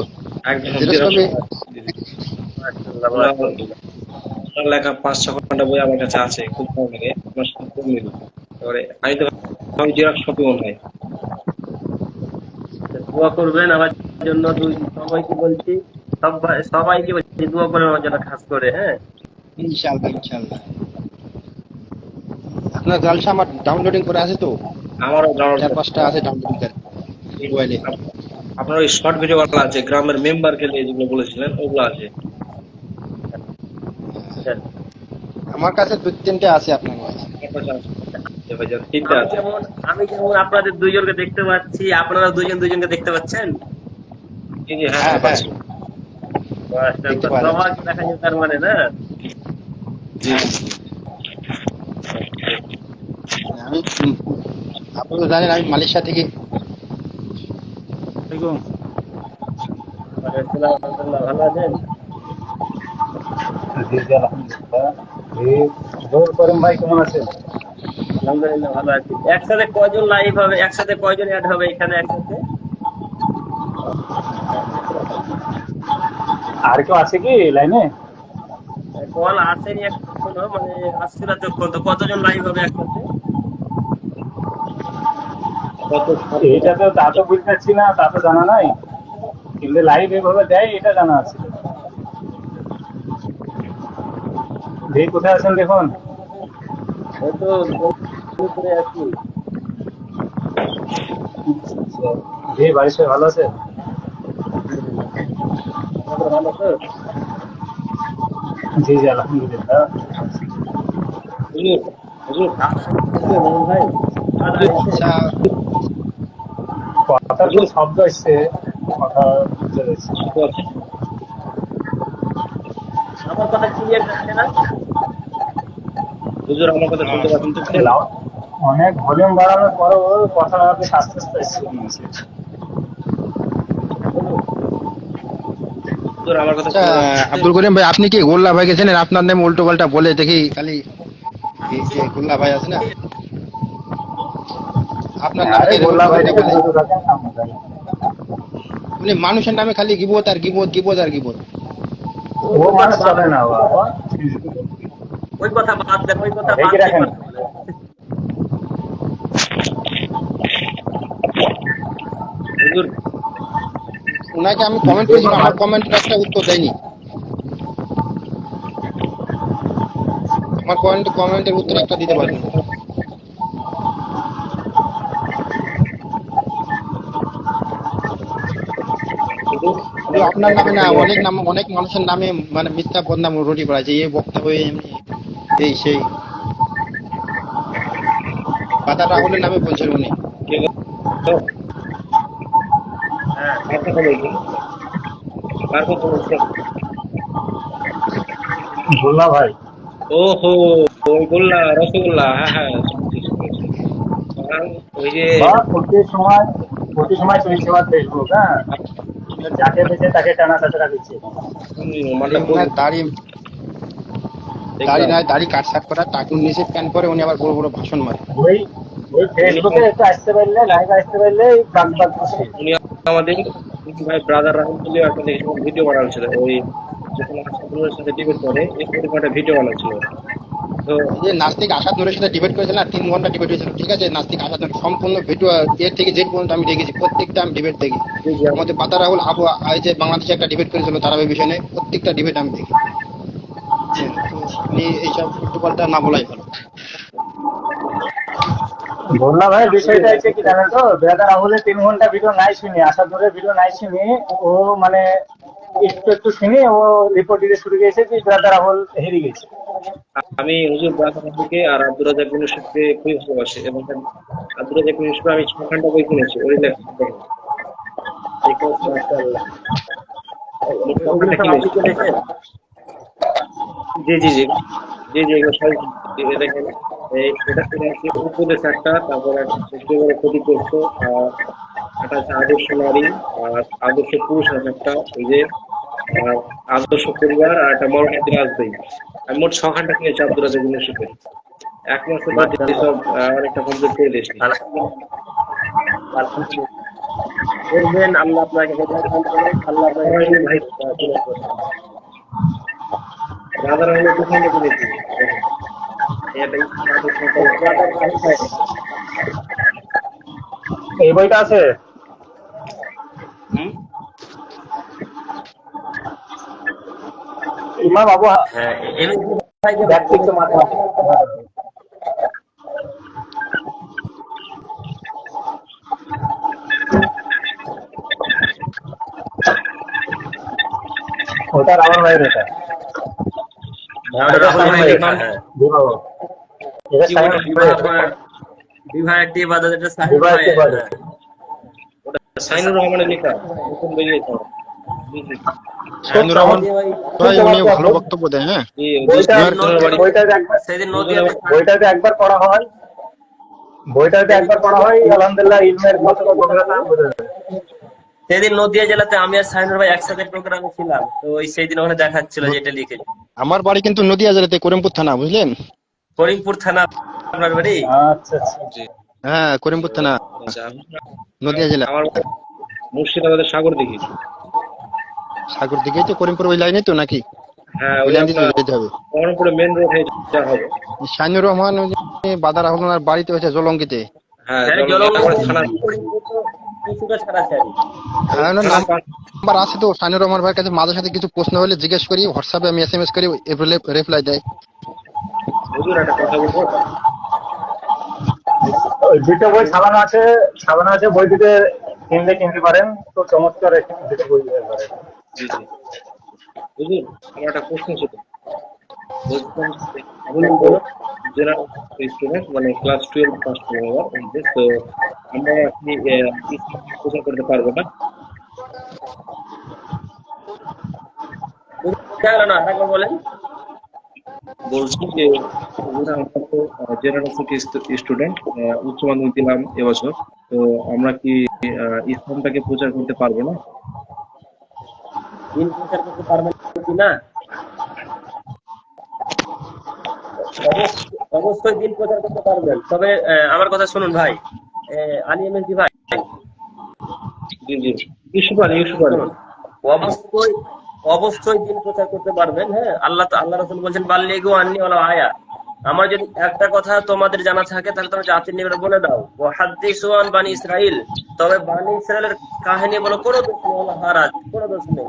একদম জেরক্স জেরক্স কপি। করা। জি, জি। মাশাআল্লাহ ওনার মাশাআল্লাহ। ওনার লেখা 5-6 খন্ড বই আমার কাছে আছে, খুব ভালো লাগে, আপনার সাথে খুব মিল। এবারে আমি তো আমি জেরক্স কপি মনে হয়। দোয়া করবেন আমার জন্য, সবাইকে বলছি, সবাইকে বলছি দোয়া করবেন আমার জন্য খাস করে। হ্যাঁ, ইনশাআল্লাহ ইনশাআল্লাহ। আপনার জালসা আমার ডাউনলোডিং করে আছে তো, আমারও ডাউনলোড। 4-5টা আছে ডাউনলোডিং করে। মোবাইলে। আপনার ওই শর্ট ভিডিও গুলো আছে, গ্রামের মেম্বারকে নিয়ে যেগুলো বলেছিলেন ওগুলো আছে। বুঝছেন? আমার কাছে 2-3টে আছে আপনার কাছে। আমার কাছে আছে। যে ভাইজান 3টা আমি আছে। যেমন আমি যেমন আপনাদের দুইজনকে দেখতে পাচ্ছি, আপনারা দুইজন দুইজনকে দেখতে পাচ্ছেন। জি জি, হ্যাঁ হ্যাঁ হ্যাঁ হ্যাঁ, পাচ্ছি। দেখতে আপনার পাওয়া যাচ্ছে। সবাইকে দেখা যায় তার মানে না। জি হ্যাঁ, জি। আমি আপনি তো জানেন আমি মালয়েশিয়া থেকে। ওয়ালাইকুম আসসালাম, ভালো আছেন? জি জি আলহামদুলিল্লাহ। জোর করিম ভাই কেমন আছেন? আলহামদুলিল্লাহ ভালো আছি। একসাথে কয়জন লাইভ হবে, একসাথে কয়জন অ্যাড হবে এখানে একসাথে? আর কেউ আছে কি লাইনে? কল আসেনি এখনো, মানে আসছে না তখন। তো কতজন লাইভ হবে একসাথে? কত এইটা তো তা তো বুঝতে পারছি না, তা তো জানা নাই, কিন্তু লাইভ এভাবে দেয় এটা জানা আছে। ভাই কোথায় আছেন দেখুন। ওই তো করে আছি। ভাই বাড়ির সবাই ভালো আছে? আলহামদুলিল্লাহ। আপনাদের ভালো তো? জি জি আলহামদুলিল্লাহ। হুজুর, হুজুর, খাওয়া দাওয়া হয়েছে মোহন ভাই? খাওয়া দাওয়া হুজুর, হয়েছে? আচ্ছা, কথার খুব হুজুর, শব্দ আসছে, কথা বুঝতে পারছি। সুস্থ আছেন? আমার কথা ক্লিয়ার যাচ্ছে না? হুজুর, আমার কথা শুনতে পাচ্ছেন তো ক্লিয়ার? লাউড, অনেক ভলিউম বাড়ানোর পরও কথা বেশ আস্তে আস্তে আসছে মনে হচ্ছে। আচ্ছা বলুন। হুজুর, আমার কথা আচ্ছা, শুনতে পাচ্ছেন? আব্দুল করিম ভাই আপনি কি গোল্লা ভাইকে চেনেন? আপনার নামে উল্টো পাল্টা বলে দেখি খালি। এই যে গোল্লা ভাই আছে না, আপনার নামে আরে খালি গোল্লা উল্টো ভাই পাল্টা থেকে বলে। দূরে থাকেন আপনাদের। উনি মানুষের নামে খালি গিবত আর গিবত, গিবত আর গিবত। ও ওই কথা মানুষ বাদ চলে না বাবা। ওই কথা বাদ দেন, ওই কথা বাদ রেখে দিয়ে রাখেন। কথা বলেন। হুজুর, উনাকে আমি কমেন্ট করেছিলাম, আমার কমেন্টের একটা উত্তর দেয়নি। আমার কমেন্টের উত্তর একটা দিতে পারেনি। হুজুর, শুধু আপনার নামে না, অনেক মানুষের নামে মানে মিথ্যা বদনাম রটি করা যে এই বক্তা হয়ে এমনি এই সেই। বাদা রাহুলের নামে বলছেন উনি। কে কথা? হ্যাঁ, কার কথা বলছেন? কার কথা বলছেন? গোল্লা ভাই। ওহো, ওই গোল্লা, রসগোল্লা, হ্যাঁ হ্যাঁ, শুনছি শুনেছি। আর ওই যে বা প্রতি সময় চলছে আমার ফেসবুক, হ্যাঁ, যাকে পেয়েছে তাকে টানা তাছাড়া দিচ্ছে। মালটা উনার দাড়ি, দেখলাম। নাই, দাড়ি কাটছাট করা, টাকুর নিচে প্যান্ট পরে উনি আবার বড় বড় ভাষণ মারে। ওই ওই উনি ফেসবুকে একটু আসতে পারলে, লাইভ আসতে পারলে বাগ বাগ খুশি। উনি আমাদের ভাই ব্রাদার রাহুল তুলিও একটা দেখেছিলাম ভিডিও বানাচ্ছিল, ওই যখন আসাদুলের সাথে ডিবেট করে এরকম একটা ভিডিও বানাচ্ছিল। তো এই যে নাস্তিক আসাদ নূরের সাথে ডিবেট করেছিল না, 3 ঘন্টা ডিবেট হয়েছিল, ঠিক আছে? নাস্তিক আসাদ নূর সম্পূর্ণ ভিডিও এর থেকে জেড পর্যন্ত আমি দেখেছি, প্রত্যেকটা আমি ডিবেট দেখি। এই যে আমাদের বাদা রাহুল এই যে বাংলাদেশে একটা ডিবেট করেছিল তারাবের বিষয়ে, প্রত্যেকটা ডিবেট আমি দেখি। তো আপনি এইসব উল্টো পাল্টা না বলাই ভালো। গোল্লা ভাই বিষয়টা হচ্ছে কি জানেন তো, বেদা রাহুলের 3 ঘন্টা ভিডিও নাই শুনি, আশা ধরে ভিডিও নাই শুনি, ও মানে একটু একটু শুনি ও রিপোর্ট দিতে শুরু করেছে যে বেদা রাহুল হেরে গেছে। আমি হুজুর ব্রাদার রাহুলকে আর আব্দুর রাজাক বিন ইউসুফকে খুবই ভালোবাসি, এবং আব্দুর রাজাক বিন ইউসুফ আমি 6 ঘন্টা বই কিনেছি ওই লেখা দেখে। এটা হচ্ছে মাশাআল্লাহ। আমি 6 ওগুলো ঘন্টা সব আপনি কিনেছি। কিনেছেন? জি জি জি, জি জি, এগুলো সব দেখেন। এটা এটা হচ্ছে উপদেশ একটা, তারপরে একেবারে ক্ষতিগ্রস্ত, একটা হচ্ছে আদর্শ নারী, আর আদর্শ পুরুষ আছে একটা, ওই যে আর আদর্শ পরিবার, আর একটা মরণান্তি রাজবাড়ি। আমি মোট 6 ঘন্টা কিনেছি আব্দুল রাজাক ইউনিভার্সিটিতে। 1 মাসের মধ্যে মাশাআল্লাহ। সব অনেকটা কমপ্লিট করে দিয়েছি। আলহামদুলিল্লাহ। দেখবেন আল্লাহ আপনাকে হেদায়েত দান করুন, আল্লাহ আপনাকে আমার এই ভাই কবুল করুন। রাজারা হলো 2 ঘন্টা কিনেছি দেখেন। এটা আদর্শ পরিবার। ব্রাদার রাহুল ভাই। এই বইটা আছে। হুম, ইমাম আবু হ্যাঁ, এমনি ভাইকে ব্যক্তিত্ব মাথা। ওটা রাহুল ভাইয়ের এটা। হ্যাঁ, ওটা এটা রাহুল সাইন ভাই ভাই, লেখা, হ্যাঁ। বিবাহ। এটা কি সাইন বলে ভাই, বিবাহ একটি ইবাদত, এটা সাহিল বিবাহ ভাই, একটি ইবাদত। হ্যাঁ। ওটা সাইনুর রহমানের লেখা, নতুন বেরিয়েছে। জি জি খুব সাইনুর রহমান সেদিন ওই খুব ভাই উনিও চমৎকার ভালো বই। বক্তব্য দেয়, হ্যাঁ। জি, বইটা সেদিন দুজনের বাড়ি, বইটাতে একবার সেদিন দুজনের বাড়ি। বইটাতে একবার পড়া হয়, বইটাতে একবার পড়া হয়, আলহামদুলিল্লাহ ইলমের কতটা গভীরতা বোঝা যায়। সেদিন নদিয়া জেলাতে আমি আর সাইনুর ভাই একসাথে প্রোগ্রামে ছিলাম, তো ওই সেই দিন ওখানে দেখাচ্ছিল যেটা লিখে। আমার বাড়ি কিন্তু নদিয়া জেলাতে, করিমপুর থানা, বুঝলেন? করিমপুর থানা আপনার বাড়ি? আচ্ছা আচ্ছা। জি হ্যাঁ, করিমপুর থানা, আচ্ছা। নদিয়া জেলা। আমার বাড়ি মুর্শিদাবাদের সাগর দিঘি। সাগর দিকে তো, করিমপুর ওই লাইনে তো নাকি? হ্যাঁ, ওই ওই লাইন দিয়ে আপনার তো যেতে হবে। বহরমপুরে মেন রোড হয়ে যা হবে। সাইনুর রহমান ওই যে বাদার আহমদের বাড়িতে হচ্ছে জলঙ্গিতে। হ্যাঁ, হ্যাঁ, তারপরে থানা, করিমপুর তো কিছুটা ছাড়াছাড়ি। হ্যাঁ, ওনার থানা নাম্বার আছে তো সাইনুর রহমান ভাইয়ের কাছে, মাঝে সাথে কিছু প্রশ্ন হলে জিজ্ঞেস করি, হোয়াটসঅ্যাপে আমি SMS করি, রিপ্লাই দেয়। হুজুর একটা কথা বলবো। ওই দুটো বই ছাপানো আছে, বই দুটো কিনতে পারেন, তো চমৎকার দুটো বই দিতে পারেন। জি জি হুজুর, আমার একটা প্রশ্ন ছিল। বলছিলাম যে আমি তো জেনারেল স্টুডেন্ট, মানে ক্লাস 12 পাস করবো এবার, তো আমরা কি ইসলাম প্রচার করতে পারবো না? বুঝতে গেল না, আরেকবার বলেন। বলছি যে হুজুর, আমরা তো জেনারেল স্টুডেন্ট, উচ্চ মাধ্যমিক দিলাম এবছর, তো আমরা কি ইসলামটাকে প্রচার করতে পারবো না? দিন প্রচার করতে পারবেন কি না? অবশ্যই দিন প্রচার করতে পারবেন, তবে আমার কথা শুনুন ভাই, আলী এমএসজি ভাই, জি জি ইস্যু পারি। শুনুন, অবশ্যই অবশ্যই দিন প্রচার করতে পারবেন। হ্যাঁ, আল্লাহ রাসূল বলছেন বাল্লিগু আন্নী ওয়ালাউ আয়া। আমার যদি একটা কথা তোমাদের জানা থাকে তাহলে তোমরা জাতির নিকট বলে দাও। ওয়া হাদ্দিসু আন বানি ইসরাইল, তবে বানি ইসরাইলের কাহিনী বলো, কোনো দোষ নেই, ওয়ালা হারাজ, কোনো দোষ নেই।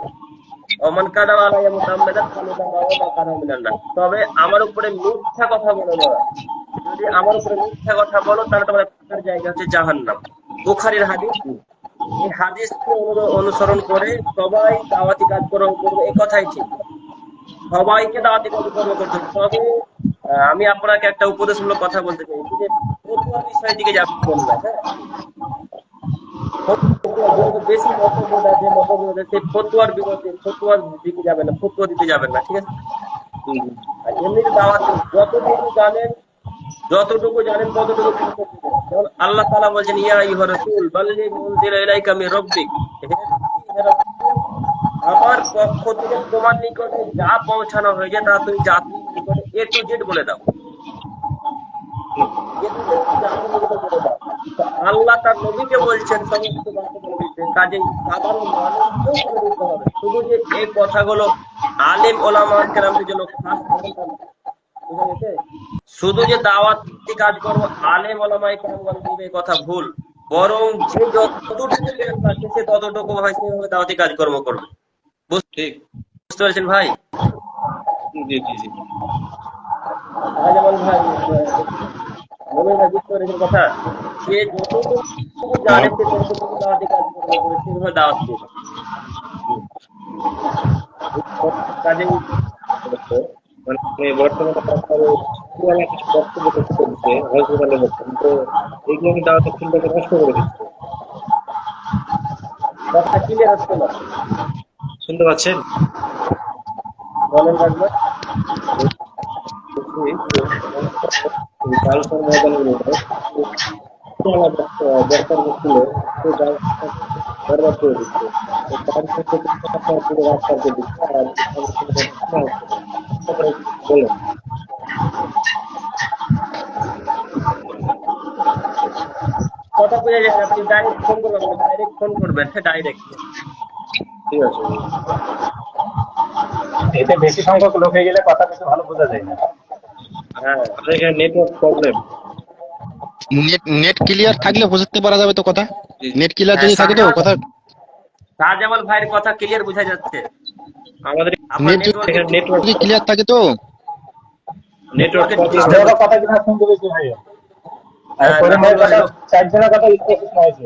ওমান কাদাবা আলাইয়া মুতাআম্মিদান ফালিয়াতাবাওয়া মাকানাহু মিনান নার। তবে আমার উপরে মিথ্যা কথা বলে না, যদি আমার উপরে মিথ্যা কথা বলো তাহলে তোমার থাকার জায়গা হচ্ছে জাহান্নাম। বুখারীর হাদিস। এই হাদিসকে অনুসরণ করে সবাই দাওয়াতি কাজকর্ম করবে, এই কথাই ঠিক। সবাইকে দাওয়াতি কাজকর্ম করতে হবে। তবে আমি আপনাকে একটা উপদেশমূলক কথা বলতে চাইছি যে ফতোয়ার বিষয়ের দিকে যাবেন না। হ্যাঁ, বেশি মতভেদ আছে, সেই ফতোয়ার বিরোধে ফতোয়ার দিকে যাবেন না, ফতোয়া দিতে যাবেন না, ঠিক আছে? জি জি আর এমনিতে দাওয়াত যতটুকু জানেন ততটুকু তিনি করতে দেন। যেমন আল্লাহ তাআলা বলছেন ইয়া আইয়ুহার রাসূল বাল্লিগ উনজিলা ইলাইকা মির রাব্বিক, হে রাসূল, আমার পক্ষ থেকে তোমার নিকটে যা পৌঁছানো হয়েছে তা তুমি জাতির নিকটে A to Z বলে দাও। A to Z জাতির নিকটে বলে দাও। তো আল্লাহ তার নবীকে বলছেন সমস্ত কথা বলে দিতে, কাজেই সাধারণ মানুষকেও বলে দিতে হবে। শুধু যে এই কথাগুলো আলেম ওলামা কেরামদের জন্য খাস হবে তা না। বুঝা গেছে? শুধু যে দাওয়াতি কাজ করবো আলেম ওলামায়ে কেরামগণ বলবে, এই কথা ভুল। বরং যে যতটুকু জ্ঞান রাখে সে ততটুকু হয় সেভাবে দাওয়াতি কাজকর্ম করবে। ঠিক। বুঝতে পারছেন ভাই? জি জি জি যেমন ভাই মনে হয় বুঝতে পারছেন কথা, যে যতটুকু জানে সে ততটুকু দাওয়াতি কাজকর্ম করবে, সেভাবে দাওয়াত দেবে। কাজে মানে বর্তমানে আপনার পুরানা কিছু বক্তব্য করছে হসপিটালে বর্তমান, তো এগুলো আমি দাওয়াতের চিন্তাকে নষ্ট করে দিচ্ছে। কথা ক্লিয়ার হচ্ছে না, শুনতে পাচ্ছেন? বলেন একবার। কালচার ময়দানগুলোতে পুরানা বক্তব্য ছিল, তো বরবাদ করে দিচ্ছে। তো তার ক্ষেত্রে আপনার পুরো রাস্তা করে দিচ্ছে। আর বলেন। কথা বোঝা যায় না, আপনি ডাইরেক্ট ফোন করবেন, হ্যাঁ ডাইরেক্ট। ঠিক আছে। এতে বেশি সংখ্যক লোক হয়ে গেলে কথা বেশি ভালো বোঝা যায় না। হ্যাঁ, আর এখানে নেটওয়ার্ক প্রবলেম। নেট ক্লিয়ার থাকলে বুঝতে পারা যাবে তো কথা। জি নেট ক্লিয়ার যদি থাকে তো কথা, শাহজামাল ভাইয়ের কথা ক্লিয়ার বোঝা যাচ্ছে। আমাদের আপনার নেট এখানে নেটওয়ার্ক যদি ক্লিয়ার থাকে তো। প্রবলেম। আপনার কথা কিনা শুনতে পেয়েছি ভাই, আর করিম ভাইয়ের কথা, চারজনের কথা স্পষ্ট হয়েছে।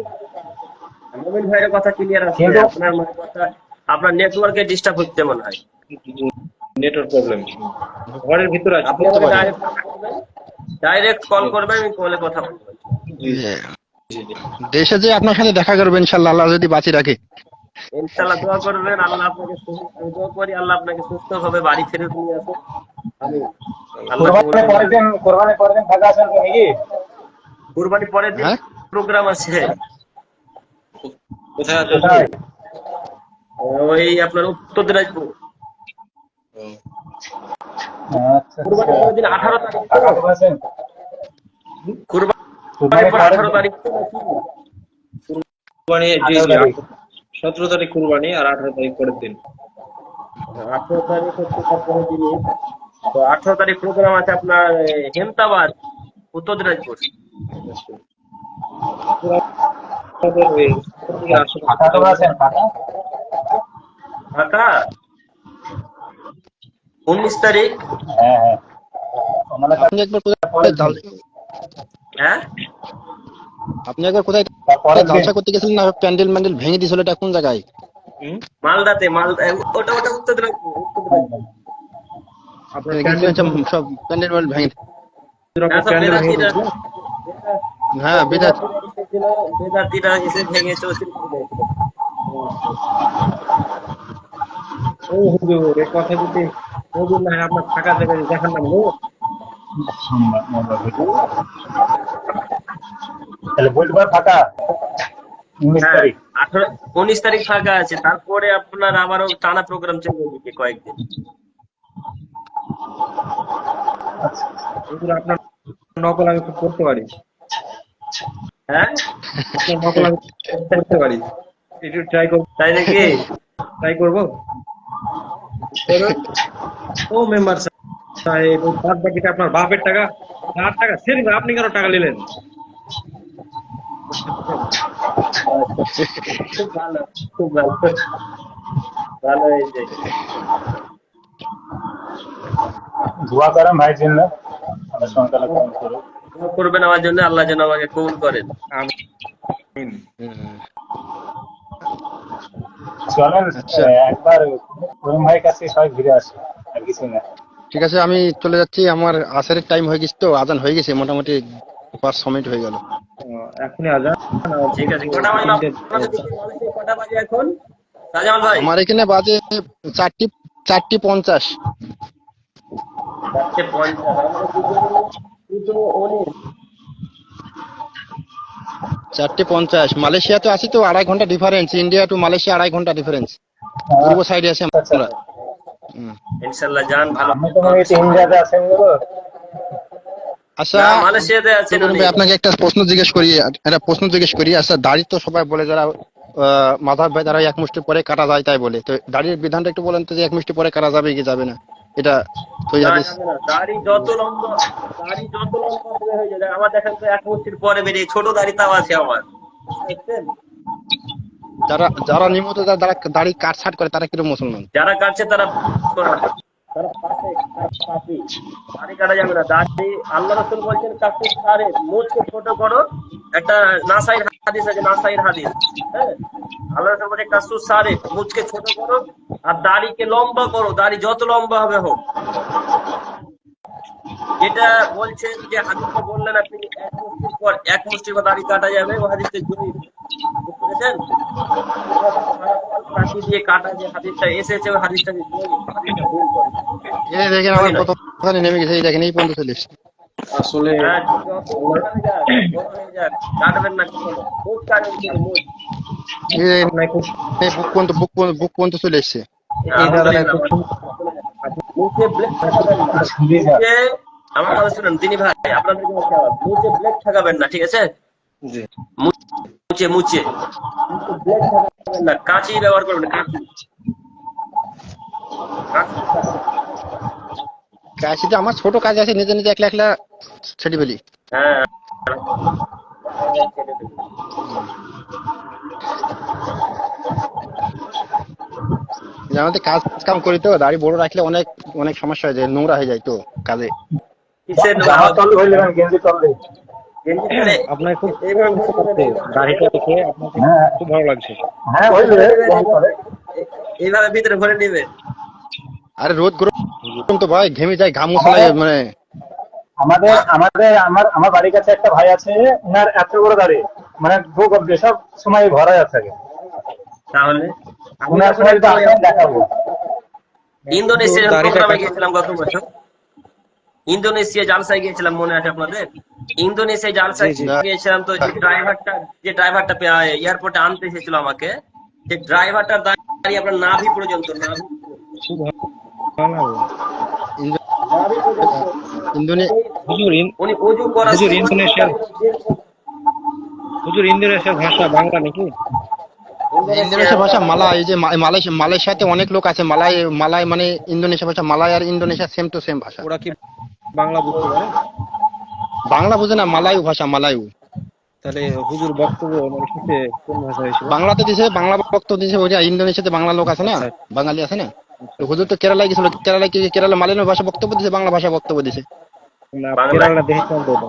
মোমিন ভাইয়ের কথা ক্লিয়ার আছে, কিন্তু আপনার কথা আপনার নেটওয়ার্কে ডিস্টার্ব হচ্ছে মনে হয়। Network problem. ঘরের ভিতরে আছি, আপনি বুঝতে আমাকে পারি। ডাইরেক্ট কল করবেন, আমি কলে কথা বলবো। জি জি জি জি। দেশে যে আপনার সাথে দেখা করবে ইনশাল্লাহ, আল্লাহ যদি বাঁচিয়ে রাখে। ইনশাআল্লাহ দোয়া করবেন, আল্লাহ আপনাকে আমি দোয়া করি আল্লাহ আপনাকে সুস্থভাবে বাড়ি ফেরত নিয়ে আসে। আমি আল্লাহ কবুল করুন। কোরবানির পরের দিন ফাঁকা আছেন তো নাকি? কুরবানি পরের দিন হ্যাঁ, প্রোগ্রাম আছে। কোথায় আছেন? কোথায়? ওই আপনার উত্তর দিনাজপুর। আচ্ছা কুরবানি পরের দিন 18 তারিখ তো। ফাঁকা কবে আছেন? কুরবানি কোরবানির পর পরের 18 দিন তারিখ তো নাকি? কুরবানি, জি 18 জি, তারিখ। 17 তারিখ কুরবানি আর 18 তারিখ পরের দিন। 18 তারিখ হচ্ছে তারপরে দিনই। তো 18 তারিখ প্রোগ্রাম আছে আপনার হেমতাবাদ, উত্তর দিনাজপুর। আমাদের ওই থেকে ফাঁকা আশেপাশে কবে আছেন? ফাঁকা? ঢাকা 19 তারিখ। হ্যাঁ হ্যাঁ। মানে আপনি একবার পরের কোথায় দিন। হ্যাঁ, আপনি একবার কোথায় তার পরের দিন। জালসা করতে গেছিলেন না, প্যান্ডেল ম্যান্ডেল ভেঙে দিয়েছিল, এটা কোন জায়গায়? মালদাতে, মালদা। ওটা ওটা উত্তর দিনাজপুর, উত্তর দিনাজপুর। আপনার গেছিলেন প্যান্ডেল সব প্যান্ডেল ম্যান্ডেল ভেঙে? হ্যাঁ, সব প্যান্ডেল ভেঙে বেদাতিরা, দিয়েছিল। হ্যাঁ, বিদায়। বেদাতিরা এসে ভেঙে চৌচির করে দিয়েছিল। ও হুজুর, এই কথা যদি হুজুর না হয় আপনার থাকা জায়গায় দেখার নাম লোক। তাহলে বুধবার ফাঁকা 19 হ্যাঁ, তারিখ। 19 তারিখ ফাঁকা আছে, তারপরে আপনার আবারও টানা প্রোগ্রাম চলবে এদিকে কয়েকদিন। হুজুর আপনার নকল আমি খুব করতে পারি। হ্যাঁ, আপনার নকল আমি করতে পারি। একটু তাই নাকি? ট্রাই করবো। করুন। ও মেম্বার সাহেব, ওই বাদ বাকিটা আপনার বাপের টাকা, তার টাকা সেদিন আপনি কেন টাকা নিলেন? খুব ভালো, খুব ভালো, ভালো হয়েছে। দোয়া করেন ভাইয়ের জন্য, আল্লাহ সংখ্যা কম করুন। দোয়া করবেন আমার জন্য, আল্লাহ যেন আমাকে কবুল করেন। আমিন। চলেন আচ্ছা, একবার করিম ভাইয়ের কাছে সবাই ঘুরে আসি, আর কিছু না। ঠিক আছে, আমি চলে যাচ্ছি। আমার আসরের টাইম হয়ে গেছে, তো আজান হয়ে গেছে মোটামুটি 5 মিনিট হয়ে গেল। এখনই আজান। ঠিক আছে, কটা বাজে আপনাদের দিকে? মালয়েশিয়ায় কটা বাজে এখন, শাহজাহান ভাই? আমার এখানে বাজে 4:50। 4:50। আমাদের দুটো 19। 4:50। মালয়েশিয়া তো আছি তো 2.5 ঘন্টা ডিফারেন্স, ইন্ডিয়া টু মালয়েশিয়া 2.5 ঘন্টা ডিফারেন্স। পূর্ব সাইডে আছে আচ্ছা আমরা। আচ্ছা। হুম। ইনশাল্লাহ যান, ভালো আমি তো মনে হয় ইন্ডিয়াতে আছেন গো। আচ্ছা, না, মালয়েশিয়াতে আছেন করিম উনি। ভাই, আপনাকে একটা প্রশ্ন জিজ্ঞেস করি। আচ্ছা, দাড়ি তো সবাই বলে, যারা মাধাব ভাই, তারা এক মুষ্টি পরে কাটা যায় তাই বলে, তো দাড়ির বিধানটা একটু বলেন তো, যে এক মুষ্টি পরে কাটা যাবে কি যাবে না? এটা সহি না, হাদিস? যাবে না। দাড়ি যত লম্বা হবে হয়ে যাবে। আমার দেখেন তো 1 মুষ্টির পরে বেরিয়ে ছোট দাড়ি তাও আছে আমার, দেখছেন? যারা যারা নিয়মিত দাড়ি কাটছাট করে, তারা কিরকম মুসলমান? যারা কাটছে তারা তারা পাপী। দাড়ি কাটা যাবে না। দাড়ি, আল্লাহ রাসূল বলছেন কাটতে সারে, মুখকে ছোট করো। একটা নাসাইর হাদিস আছে, নাসাইর হাদিস। হ্যাঁ, আল্লাহ রাসূল বলছেন কাসু সারে, মুখকে ছোট করো আর দাড়িকে লম্বা করো। দাড়ি যত লম্বা হবে হোক। যেটা বলছেন যে হাদিসটা বললেন আপনি, 1 মুষ্টির পর দাড়ি কাটা যাবে, ও হাদিসটা জয়ীফ। বুঝতে পেরেছেন? কাটি দিয়ে কাটা যে হাদিসটা এসেছে, ওই হাদিসটা জয়ীফ, হাদিসটা ভুল করে। এই দেখেন, আমার কতখানি নেমে গেছে, এই দেখেন, এই পর্যন্ত চলে এসছে। আসলে হ্যাঁ, যত বড় হয়ে যাক, বড় হয়ে যাক, কাটবেন না কখনো। মুখ কাটবেন শুধু, মুখ। এই আপনাকে খুব বুক পর্যন্ত চলে এসছে। এই দাদাটা খুব মুখে ব্লেড ঠাকাবেন না। মুখে, আমার কথা শুনুন তিনি ভাই, আপনাদেরকে বলতে হবে, মুখে ব্লেড ঠাকাবেন না, ঠিক আছে? জি মুছে মুছে ব্লেড ঠাকাবেন না, কাঁচি ব্যবহার করবেন, কাঁচি। কাশিতে আমার ছোট কাজ আছে, নিজে নিজে একলা একলা ছেড়ে ফেলি। হ্যাঁ, জানাতে কাজ কাম করি তো, দাড়ি বড় রাখলে অনেক অনেক সমস্যা হয়ে যায়, নোংরা হয়ে যায় তো কাজে। কিসের জামা তল হয়ে যাবেন, গেঞ্জি তললে। গেঞ্জি পরে আপনার খুব এইভাবে দাড়িটা দেখে আপনাকে হ্যাঁ খুব ভালো লাগছে। হ্যাঁ হয়ে যাবে গেঞ্জি তলে। এইভাবে ভিতরে ভরে নিবে? আরে রোদ গরম তো ভাই, ঘেমে যায়, ঘাম মশলায় মানে। আমার বাড়ির কাছে একটা ভাই আছে, উনার এত বড় দাড়ি, মানে বুক অব্দি সব সময় ভরা থাকে। তাহলে আমি উনার যখন সময় একটু আসেন দেখাবো। ইন্দোনেশিয়ার দাড়িটা প্রোগ্রামে কাটা গিয়েছিলাম গত বছর, ইন্দোনেশিয়া জালসায় গিয়েছিলাম, মনে আছে আপনাদের? ইন্দোনেশিয়া জি জালসায় জি না, গিয়েছিলাম, তো যে ড্রাইভারটা এয়ারপোর্টে আনতে এসেছিল আমাকে, যে ড্রাইভারটার দাঁড়িয়ে আপনার নাভি পর্যন্ত, নাভি বানাবো। নাভি পর্যন্ত। ইন্দোনে হুজুর উনি অজু করার হুজুর সময় ইন্দোনেশিয়ার ভাষা বাংলা নাকি? ইন্দোনেশিয়া ইন্দোনেশিয়া ভাষা মালয়, এই যে মালয়েশিয়াতে অনেক লোক আছে মালয়, মালয় মানে ইন্দোনেশিয়া ভাষা, মালয় আর ইন্দোনেশিয়া সেম টু সেম ভাষা। ওরা কি বাংলা বুঝতে পারে? বাংলা বুঝে না, মালায়ু ভাষা, মালায়ু। তাহলে হুজুর বক্তব্য মানে শেষে কোন ভাষা হয়েছিল? বাংলাতে দিছে, বাংলা বক্তব্য দিছে, ওই যে ইন্দোনেশিয়াতে বাংলা লোক আছে না, আচ্ছা বাঙালি আছে না। তো আচ্ছা। হুজুর তো কেরালায় গেছিল, কেরালা মালয়ালম ভাষা বক্তব্য দিছে, বাংলা ভাষা বক্তব্য দিছে। না বাংলা। কেরালা দেখেছিলাম তো ওটা।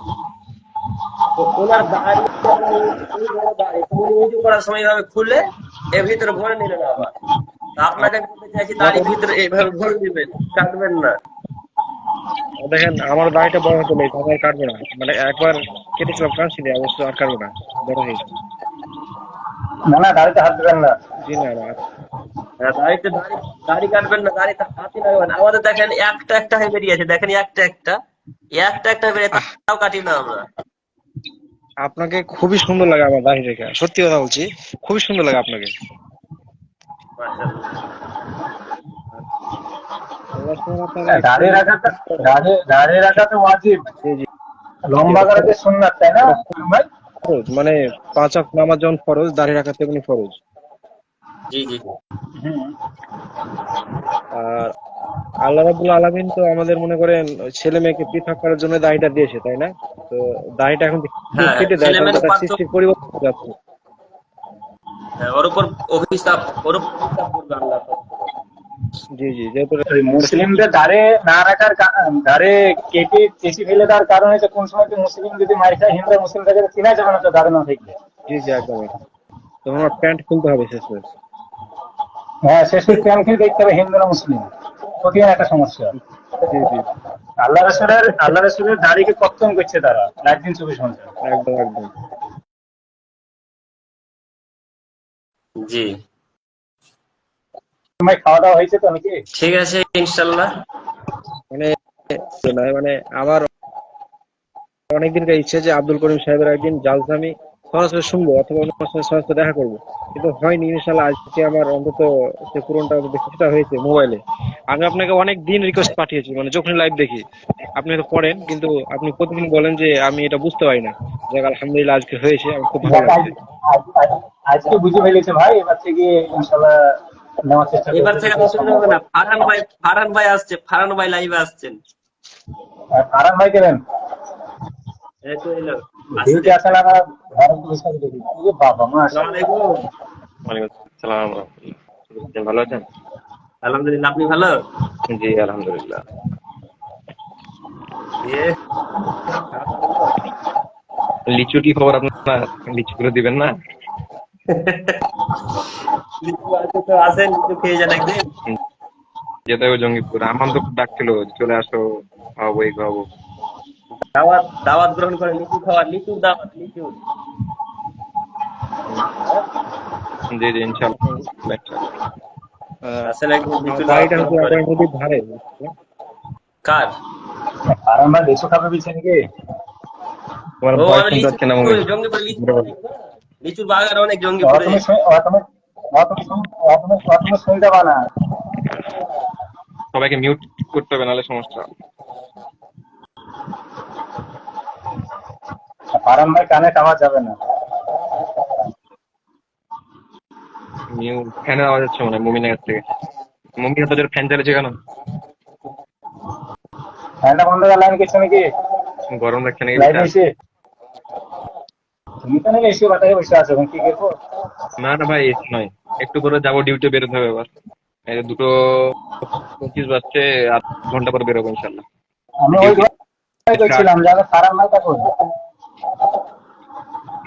তো ওনার দাড়ি, উনি বড় দাড়ি, তো উনি উজু করার সময় এইভাবে খুলে এর ভিতরে ভরে নিলেন আবার। তা আপনাকে আমি বলতে চাইছি, দাড়ি ভিতরে এইভাবে ভরে দিবেন, কাটবেন না। দেখেন আমার দাড়িটা বড় হতে লেগে আমি আর কাটবো না, মানে একবার কেটেছিলাম কাটছি না, অবশ্য আর কাটবো না, বড় হয়েছে। না না, দাড়িতে হাত দেবেন না। জি না না। হ্যাঁ, দাড়ি কাটবেন না, দাড়িতে হাতই লাগবে না। আমাদের দেখেন একটা একটা হয়ে বেরিয়েছে, দেখেন একটা একটা হয়ে বেরিয়ে, তাও কাটি না আমরা। আপনাকে খুবই সুন্দর লাগে আমার দাড়ি রেখা, সত্যি কথা বলছি, খুবই সুন্দর লাগে আপনাকে। মাশাআল্লাহ। আল্লাহ সুবহানাহু ওয়া তাআলা দাড়ি রাখা তো ওয়াজিব, জি জি লম্বা এটা করা যে সুন্নাত, তাই না ভাই? ফরজ, মানে 5 ওয়াক্ত নামাজ যেমন ফরজ, দাড়ি রাখা তেমনি ফরজ। জি জি। হুম। আর আল্লাহ রাব্বুল আলামিন তো আমাদের মনে করেন ছেলে মেয়েকে পৃথক করার জন্য দাড়িটা দিয়েছে, তাই না? তো দাড়িটা এখন কেউ হ্যাঁ, কেটে দেয় ছেলে তাহলে তো মেয়েদের তার পার্থক্য। সৃষ্টির পরিবর্তন হয়ে যাচ্ছে। হ্যাঁ, ওর উপর অভিশাপ করবে আল্লাহ। জি জি, যেহেতু ওই মুসলিমদের দাড়ি না রাখার দাড়ি কেটে চেঁচি ফেলে দেওয়ার কারণ হচ্ছে, কোন সময় তো মুসলিম যদি মার খায়, হিন্দু মুসলিম থেকে চিনা যাবে না তো দাড়ি না থাকলে। জি জি একদম একদম। তখন আমার প্যান্ট খুলতে হবে শেষ মেশ। হ্যাঁ, শেষ করে প্যান খেয়ে দেখতে হবে হিন্দু না মুসলিম, কঠিন একটা সমস্যা। জি জি আল্লাহ রসুলের দাড়িকে কর্তন করছে তারা, রাত দিন 24 ঘন্টা। একদম একদম। জি, তোমার খাওয়া দাওয়া হয়েছে তো নাকি? ঠিক আছে ইনশাল্লাহ। মানে মানে আমার অনেকদিনকার ইচ্ছে যে আব্দুল করিম সাহেবের একদিন জালসা আমি সরাসরি শুনবো অথবা ওনার সঙ্গে সরাসরি দেখা করবো, কিন্তু হয়নি। ইনশাল্লাহ আজকে আমার অন্তত সে পূরণটা কিছুটা হয়েছে মোবাইলে। আমি আপনাকে অনেক দিন রিকোয়েস্ট পাঠিয়েছি, মানে যখন লাইভ দেখি আপনি হয়তো পড়েন, কিন্তু আপনি প্রতিদিন বলেন যে আমি এটা বুঝতে পারি না। যাক আলহামদুলিল্লাহ আজকে হয়েছে, আমার খুব ভালো লাগছে। আজকে বুঝে ফেলেছে ভাই, এবার থেকে ইনশাল্লাহ নেওয়ার চেষ্টা এবার করবো। থেকে অসুবিধা হবে না। ফারহান ভাই আসছে, ফারহান ভাই লাইভে আসছেন। আর আরাম ভাই কেন এই তো এলো, আসছে। ডিউটি আসে না? ঘরে বসে দেখি, ওরে বাবা মা আসসালামু আলাইকুম। ওয়ালাইকুম আসসালাম রাহমাতুল্লাহ। ভালো আছেন? আলহামদুলিল্লাহ, আপনি ভালো? জি আলহামদুলিল্লাহ। দিয়ে খাওয়া দাওয়া হলো? লিচু কি খবর আপনার? লিচু গুলো দিবেন না? লিচু আছে তো, আসেন, লিচু খেয়ে যান একদিন। যেতে হবে জঙ্গিপুর, আমার তো খুব ডাকছিল চলে আসো, খাওয়াবো এই খাওয়াবো। দাওয়াত দাওয়াত গ্রহণ করে, লিচু খাওয়ার, লিচুর দাওয়াত, লিচু। জি জি ইনশাআল্লাহ ইনশাআল্লাহ। আসেন একদিন, আমার লিচুর দাওয়াত বাড়িটা গ্রহণ হচ্ছে করে। আপনার নদীর ধারে। কার? আরাম ভাই লিচু খাবে বলছে নাকি? তোমার ও, ভয়েস আমি শুনতে লিচু, পাচ্ছি না মনে হয়। জঙ্গিপুরে লিচু অনেক না? লিচুর বাগান অনেক ও জঙ্গিপুরে। তুমি তুমি শুনতে পাও না। সবাইকে মিউট করতে হবে নাহলে সমস্যা। আরাম ভাই কানে টাওয়া যাবে না। মিউট, ফ্যানের আওয়াজ হচ্ছে মনে হয় মুমিনের কাছ থেকে। মুমিন এত জোরে ফ্যান চালিয়েছে কেন? ফ্যানটা বন্ধ করে লাইন গেছে নাকি? গরম লাগছে নাকি লাইন বেশি? এসে তুমি তো নাকি এসে বাতাসে বসে আছো, এখন কি করবো? না না ভাই এসি নয়, একটু করে যাবো, ডিউটি বেরোতে হবে এবার। এই যে 2:25 বাজছে, 8 ঘন্টা পর বেরোবো ইনশাল্লাহ। আমি ওই ঘরে করছিলাম, যাবে আরাম ভাই তখন।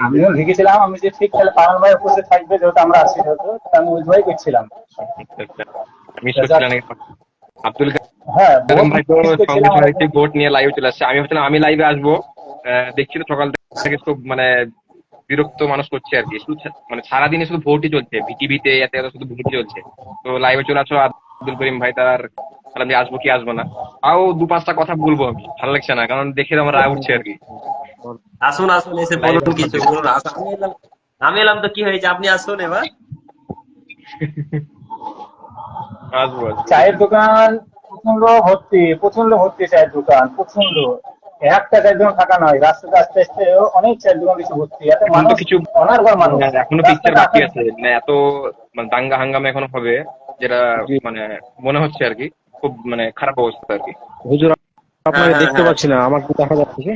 আমিও লিখেছিলাম, আমি যে ঠিক তাহলে পারান ভাই উপস্থিত থাকবে যেহেতু আমরা আছি, যেহেতু তা আমি ওই ভয় করছিলাম। মিস তা যাক, করছিলেন নাকি? আব্দুল হ্যাঁ কারিম বহুত ভাই তো মিস সঙ্গে করছিলাম সঙ্গে বোট নিয়ে লাইভে চলে আসছে। আমি ভাবছিলাম আমি লাইভে আসবো, দেখছি তো সকাল থেকে খুব মানে বিরক্ত মানুষ করছে আর কি, শুধু মানে সারাদিনে শুধু ভোটই চলছে, ভিটিভিতে এত এত শুধু ভোটই চলছে। তো লাইভে চলে আসো আব্দুল করিম ভাই, তার বললাম যে আসবো কি আসবো না। তাও দু পাঁচটা কথা বলবো, আমি ভালো লাগছে না, কারণ দেখে আমার রাগ উঠছে আর কি আসুন আসুন, এসে লাইভে বলুন আসার কিছু জন্য। বলুন। আমি এলাম তো কি হয়েছে, আপনি আসুন এবার। আসবো আসবো। চায়ের দোকান প্রচন্ড ভর্তি, প্রচন্ড ভর্তি চায়ের দোকান, প্রচন্ড। একটা চায়ের দোকান ফাঁকা নয়, রাস্তাতে আস্তে আস্তে অনেক চায়ের দোকান বেশি ভর্তি, এত এখন তো মানুষ, কিছু অনার্গল মানুষ এখনো পিকচার রাস্তাতে বাকি আসার। আছে, মানে এত মানে দাঙ্গা হাঙ্গামা এখনো হবে, যেটা জি মানে মনে হচ্ছে আর কি, খুব মানে খারাপ অবস্থা আর কি। হুজুর, হ্যাঁ আপনাকে হ্যাঁ দেখতে হ্যাঁ, পাচ্ছি না, আমাকে দেখা যাচ্ছে কি?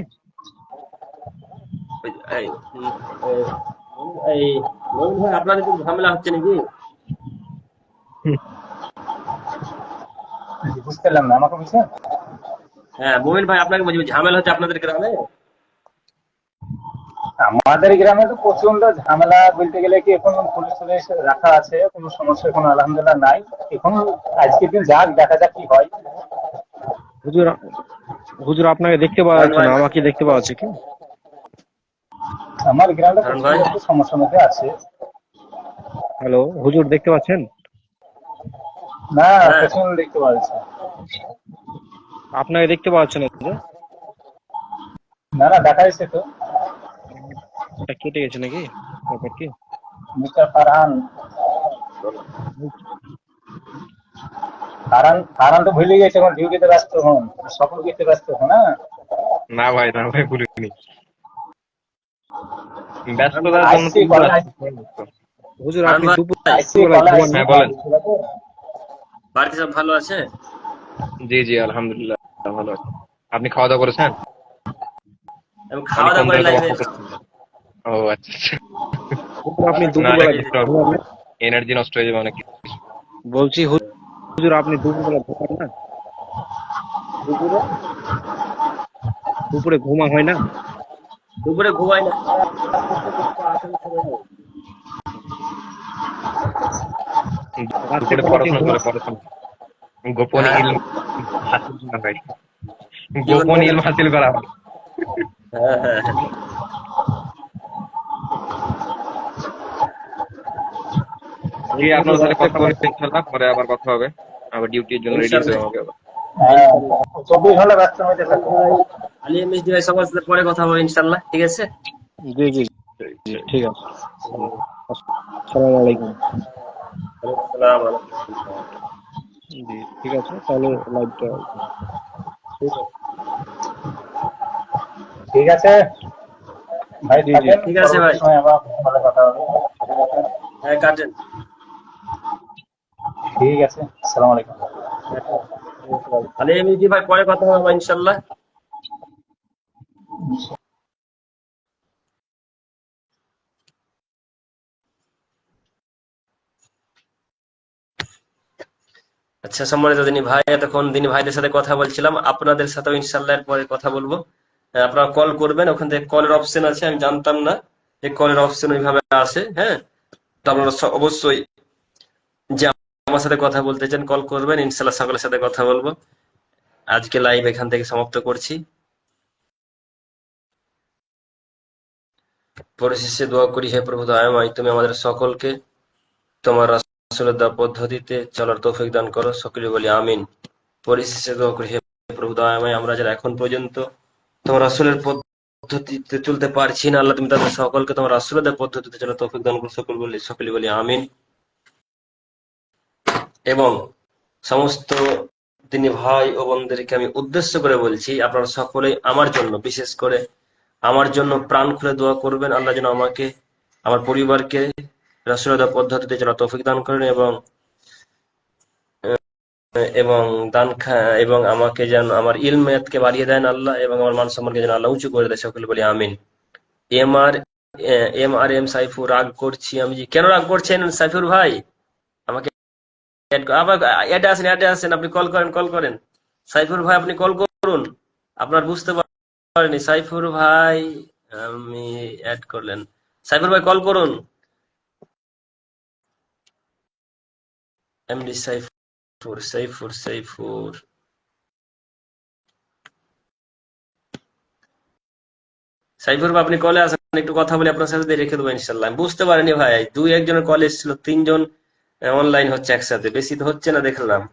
এই, এই মমিন ভাই, আপনাদের কি ঝামেলা হচ্ছে নাকি? বুঝতে পারলাম না, আমাকে বুঝছেন? হ্যাঁ মমিন ভাই, আপনাকে বলছি ঝামেলা হচ্ছে আপনাদের গ্রামে। আমাদের গ্রামে তো প্রচন্ড ঝামেলা বলতে গেলে কি, এখন পুলিশ টুলিশ রাখা আছে, কোনো সমস্যা এখন আলহামদুলিল্লাহ নাই। এখন আজকের দিন যাক, দেখা যাক কি হয়। হুজুর, হুজুর আপনাকে দেখতে পাওয়া হারুন যাচ্ছে ভাই, না, আমাকে দেখতে পাওয়া যাচ্ছে কি? আমার গ্রামটা হারুন প্রচন্ড ভাই, একটু সমস্যার মধ্যে আছে। হ্যালো হুজুর, দেখতে পাচ্ছেন? না, হ্যাঁ প্রচন্ড দেখতে পাওয়া যাচ্ছে। আপনাকে দেখতে পাওয়া যাচ্ছে না যে? না না, দেখা যাচ্ছে তো। এটা কেটে গেছে নাকি ব্যাপার কি? মিস্টার ফারহান, ফারহান ফারহান তো ভুলে গেছে, এখন ডিউটিতে ব্যস্ত হন, সকল কিছু ব্যস্ত হন। হ্যাঁ, না ভাই, না ভাই, ভুলিনি। হারুন ভাই, ব্যস্ততার জন্য আইসি তো কলেজ, হুজুর, হারুন আপনি ভাই, আইসি দুপুরবেলায় কলেজ, ঘুমান আইসি না? হ্যাঁ বলেন। বাড়িতে সব ভালো আছে? জি জি, আলহামদুলিল্লাহ ভালো আছে। আপনি খাওয়া দাওয়া করেছেন? আমি খাওয়া দাওয়া অনেকক্ষণ করে ধরে তো লাইভে কথা এলাম। করছেন। ও আচ্ছা আচ্ছা। হুজুর, আপনি না এটা দুপুরবেলায় কি ঘুমান না? এনার্জি নষ্ট হয়ে যাবে অনেক কিছু। বলছি হুজুর, আপনি দুপুরবেলা ঘুমান না? দুপুরে। দুপুরে ঘুমা হয় না? দুপুরে ঘুমাই না, আসলে সময় নেই। রাত্রে দুপুরে কটা থেকে পড়াশোনা ঘুমান? করে, পড়াশোনা গোপন হ্যাঁ, ইলম হাসিল করা হয়। কি গোপন বললেন? ইলম হাসিল করা হয়। হ্যাঁ হ্যাঁ হ্যাঁ। ঠিক বলছি আছে, হুজুর, আপনার সাথে রাত্রে কথা কটা বলে থেকে? ইনশাল্লাহ পরে আবার কথা হবে। আবার ডিউটির জন্য রেডি হতে ইনশাল্লাহ হবে আমাকে আবার। হ্যাঁ, ইনশাল্লাহ। 24 ঘন্টা ব্যস্ত হইতে হারুন থাকো। ভাই, আলী এমএসডি ভাই, সবার সাথে পরে কথা হবে ইনশাল্লাহ, ঠিক আছে? জি জি ঠিক জি, ঠিক। ঠিক আছে। আসসালামু আলাইকুম। ওয়ালাইকুম আসসালাম। জি, ঠিক আছে, তাহলে লাইভটা ঠিক আছে, ঠিক আছে ভাই, জি জি। থাকেন, ঠিক আছে পরবর্তী ভাই। সময় আবার ভালো কথা হবে। ঠিক আছে, হ্যাঁ কাটেন। ঠিক আছে, আসসালামু আলাইকুম। হ্যাঁ, আলী এমএসডি ভাই, পরে কথা হবে ইনশাল্লাহ। আচ্ছা সম্মানিত দিনী ভাই, এতক্ষণ দিনী ভাইদের সাথে কথা বলছিলাম, আপনাদের সাথেও ইনশাল্লাহ এর পরে কথা বলবো। আপনারা কল করবেন, ওখান থেকে কলের অপশন আছে, আমি জানতাম না যে কলের অপশন ওইভাবে আছে। হ্যাঁ, তো আপনারা অবশ্যই যে আমার সাথে কথা বলতে চান কল করবেন, ইনশাল্লাহ সকলের সাথে কথা বলবো। আজকে লাইভ এখান থেকে সমাপ্ত করছি। পরিশেষে দোয়া করি, হে প্রভু দয়াময়, তুমি আমাদের সকলকে তোমার রাসূলের দেওয়া পদ্ধতিতে চলার তৌফিক দান করো, সকলে বলি আমিন। পরিশেষে দোয়া করি, হে প্রভু দয়াময়, আমরা যারা এখন পর্যন্ত তোমার রাসূলের পদ্ধতিতে চলতে পারছি না, আল্লাহ তুমি তাদের সকলকে তোমার রাসূলের দেওয়া পদ্ধতিতে চলার তৌফিক দান করো, সকলে বলি আমিন। এবং সমস্ত দিনী ভাই ও বোনদেরকে আমি উদ্দেশ্য করে বলছি, আপনারা সকলেই আমার জন্য, বিশেষ করে আমার জন্য প্রাণ খুলে দোয়া করবেন। আল্লাহ যেন আমাকে, আমার পরিবারকে রাসূলের দেওয়া পদ্ধতিতে চলার তৌফিক দান করেন, এবং এবং এবং আমাকে যেন আমার ইলমেতকে বাড়িয়ে দেন আল্লাহ, এবং আমার মান সম্মানকে যেন আল্লাহ উঁচু করে দেয়, সকলে বলি আমিন। এম আর এম সাইফুর, রাগ করছি আমি জি, কেন রাগ করছেন সাইফুর ভাই? আমাকে আবার অ্যাডে আসেন, আপনি কল করেন সাইফুর ভাই, আপনি কল করুন। আপনার বুঝতে পারেনি সাইফুর ভাই, আমি অ্যাড করলেন। সাইফুর ভাই কল করুন। এমডি সাইফুর সাইফুর সাইফুর সাইফুর ভাই আপনি কলে আসেন, একটু কথা বলে আপনার সাথে রেখে দেবো ইনশাল্লাহ। আমি বুঝতে পারিনি ভাই, দুই একজনের কল এসেছিল, তিনজন অনলাইন হচ্ছে একসাথে, বেশি তো হচ্ছে না দেখলাম।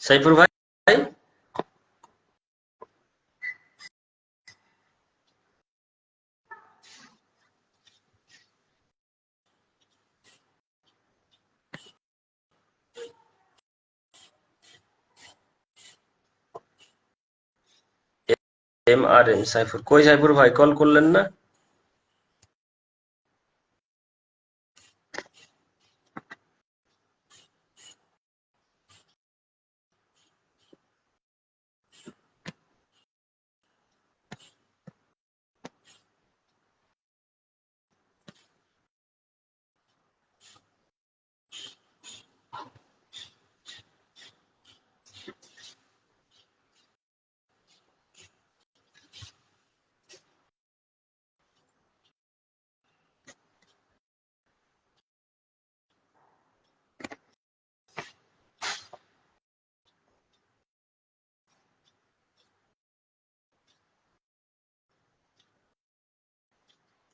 সাইফুর ভাই, MRM সাইফুর কই? সাইফুর ভাই কল করলেন না?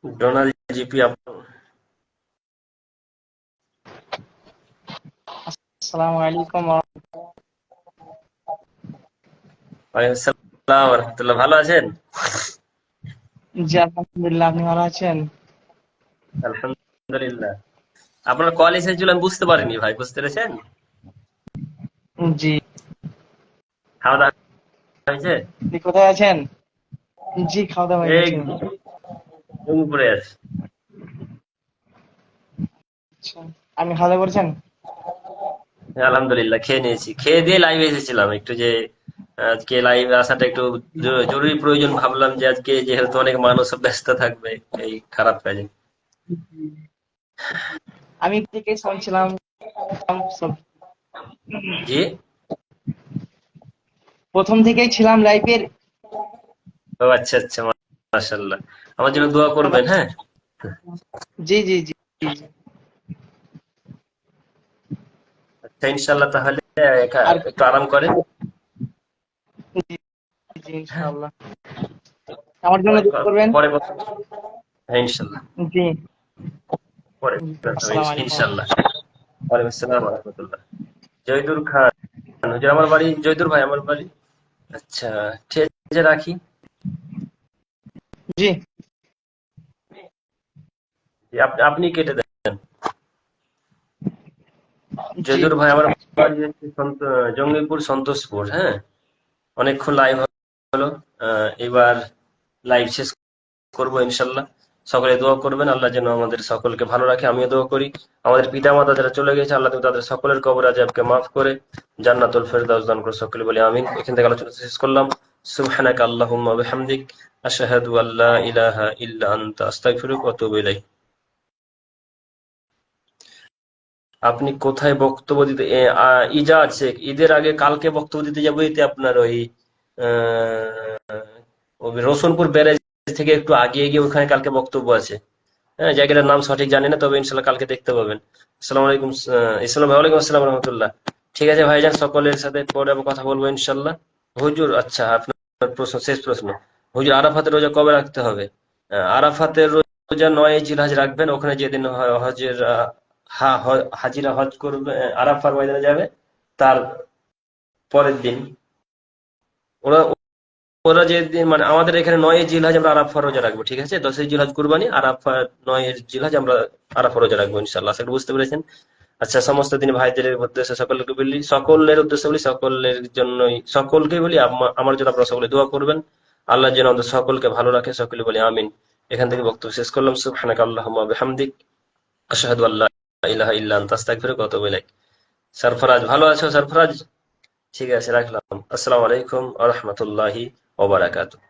ডোনাল্ড জিপি আসসালামু আলাইকুম। ওয়ালাইকুম আসসালাম ওয়া রাহমাতুল্লাহ। ভালো আছেন? জি আলহামদুলিল্লাহ, আপনি ভালো আছেন? আলহামদুলিল্লাহ। আপনার কল এসেছিল, আমি বুঝতে পারিনি ভাই, বুঝতে পেরেছেন? জি। খাওয়া দাওয়া হয়েছে? আপনি কোথায় আছেন? জি, খাওয়া দাওয়া হয়ে এই গেছে। উপরে আছি। আচ্ছা, আপনি খাওয়া দাওয়া করেছেন? হ্যাঁ, আলহামদুলিল্লাহ খেয়ে নিয়েছি। খেয়ে দিয়ে লাইভে এসেছিলাম একটু, যে আজকে লাইভে আসাটা একটু জরুরি প্রয়োজন ভাবলাম, যে আজকে যেহেতু অনেক মানুষ ব্যস্ত থাকবে এই খারাপ কাজে। আমি থেকে শুনছিলাম সব, জি, প্রথম থেকেই ছিলাম লাইভের। ও আচ্ছা আচ্ছা, মাশাআল্লাহ। আমার জন্য দোয়া করবেন, হ্যাঁ? জি জি জি জি। আচ্ছা ইনশাআল্লাহ, তাহলে আর একটু আরাম করেন। জি জি ইনশাআল্লাহ, আমার জন্য দোয়া করবেন। পরে কথা, হ্যাঁ ইনশাআল্লাহ জি। পরে কথা হবে, আসসালামু আলাইকুম। ইনশাআল্লাহ। ওয়ালাইকুম আসসালাম ওয়া রাহমাতুল্লাহ। জয়দুর খান, হুজুর আমার বাড়ি জয়দুর ভাই, আমার বাড়ি। আচ্ছা, ঠিক আছে, রাখি। জি জি, আপনি কেটে দেন। জি। জয়দুর ভাই, আমার বাড়ি হচ্ছে জঙ্গিপুর সন্তোষপুর, হ্যাঁ। অনেকক্ষণ লাইভ হলো, এবার লাইভ শেষ করবো ইনশাল্লাহ। সকলে দোয়া করবেন, আল্লাহ যেন আমাদের সকলকে ভালো রাখে। আমিও দোয়া করি আমাদের পিতা মাতা যারা চলে গেছে, আল্লাহ তুমি তাদের সকলের কবর আযাবকে মাফ করে জান্নাতুল ফেরদাউস দান করে, সকলে বলি আমিন। এখান থেকে আলোচনা শেষ করলাম। সুবহানাকা আল্লাহুম্মা ওয়া বিহামদিক, আশহাদু আল্লা ইলাহা ইল্লা আনতা, আস্তাগফিরুকা ওয়া আতুবু ইলাইক। আপনি কোথায় বক্তব্য দিতে ইজাজ শেখ, ঈদের আগে কালকে বক্তব্য দিতে যাবো, এতে আপনার ওই রসুলপুর ব্যারেজ থেকে একটু আগিয়ে গিয়ে ওখানে কালকে বক্তব্য আছে। হ্যাঁ, জায়গাটার নাম সঠিক জানি না, তবে ইনশাল্লাহ কালকে দেখতে পাবেন। আসসালামু আলাইকুম। ইসলাম ভাই, ওয়ালাইকুম আসসালাম রহমতুল্লাহ। ঠিক আছে ভাইজান, সকলের সাথে পরে আবার কথা বলবো ইনশাল্লাহ। হুজুর, আচ্ছা আপনার প্রশ্ন, শেষ প্রশ্ন। হুজুর, আরাফাতের রোজা কবে রাখতে হবে? আরাফাতের রোজা 9 জিলহজ রাখবেন। ওখানে যেদিন হজের হাজিরা হজ করবে, আরাফার ময়দানে যাবে, তার পরের দিন। ওরা ওরা যে মানে আমাদের এখানে 9 জিলহজ আমরা আরাফা রোজা রাখবো, ঠিক আছে? 10 জিলহজ কুরবানি, আরাফা 9 জিলহজ আমরা আরাফা রোজা রাখবো ইনশাআল্লাহ। আশা করি বুঝতে পেরেছেন। আচ্ছা, সমস্ত দিন ভাইদের উদ্দেশ্যে সকলকে বলি, সকলের উদ্দেশ্যে বলি, সকলের জন্যই সকলকে বলি, আমার জন্য আপনারা সকলে দোয়া করবেন, আল্লাহ যেন আমাদের সকলকে ভালো রাখে, সকলে বলি আমিন। এখান থেকে বক্তব্য শেষ করলাম। সুবহানাকা আল্লাহুম্মা ওয়া বিহামদিক, আশহাদু আল্লা ইলাহা ইল্লা আনতা, আস্তাগফিরুকা ওয়া আতুবু ইলাইক। সরফরাজ, ভালো আছো সরফরাজ? ঠিক আছে, রাখলাম। আসসালামু আলাইকুম ওয়া রাহমাতুল্লাহি ওয়া বারাকাতুহু।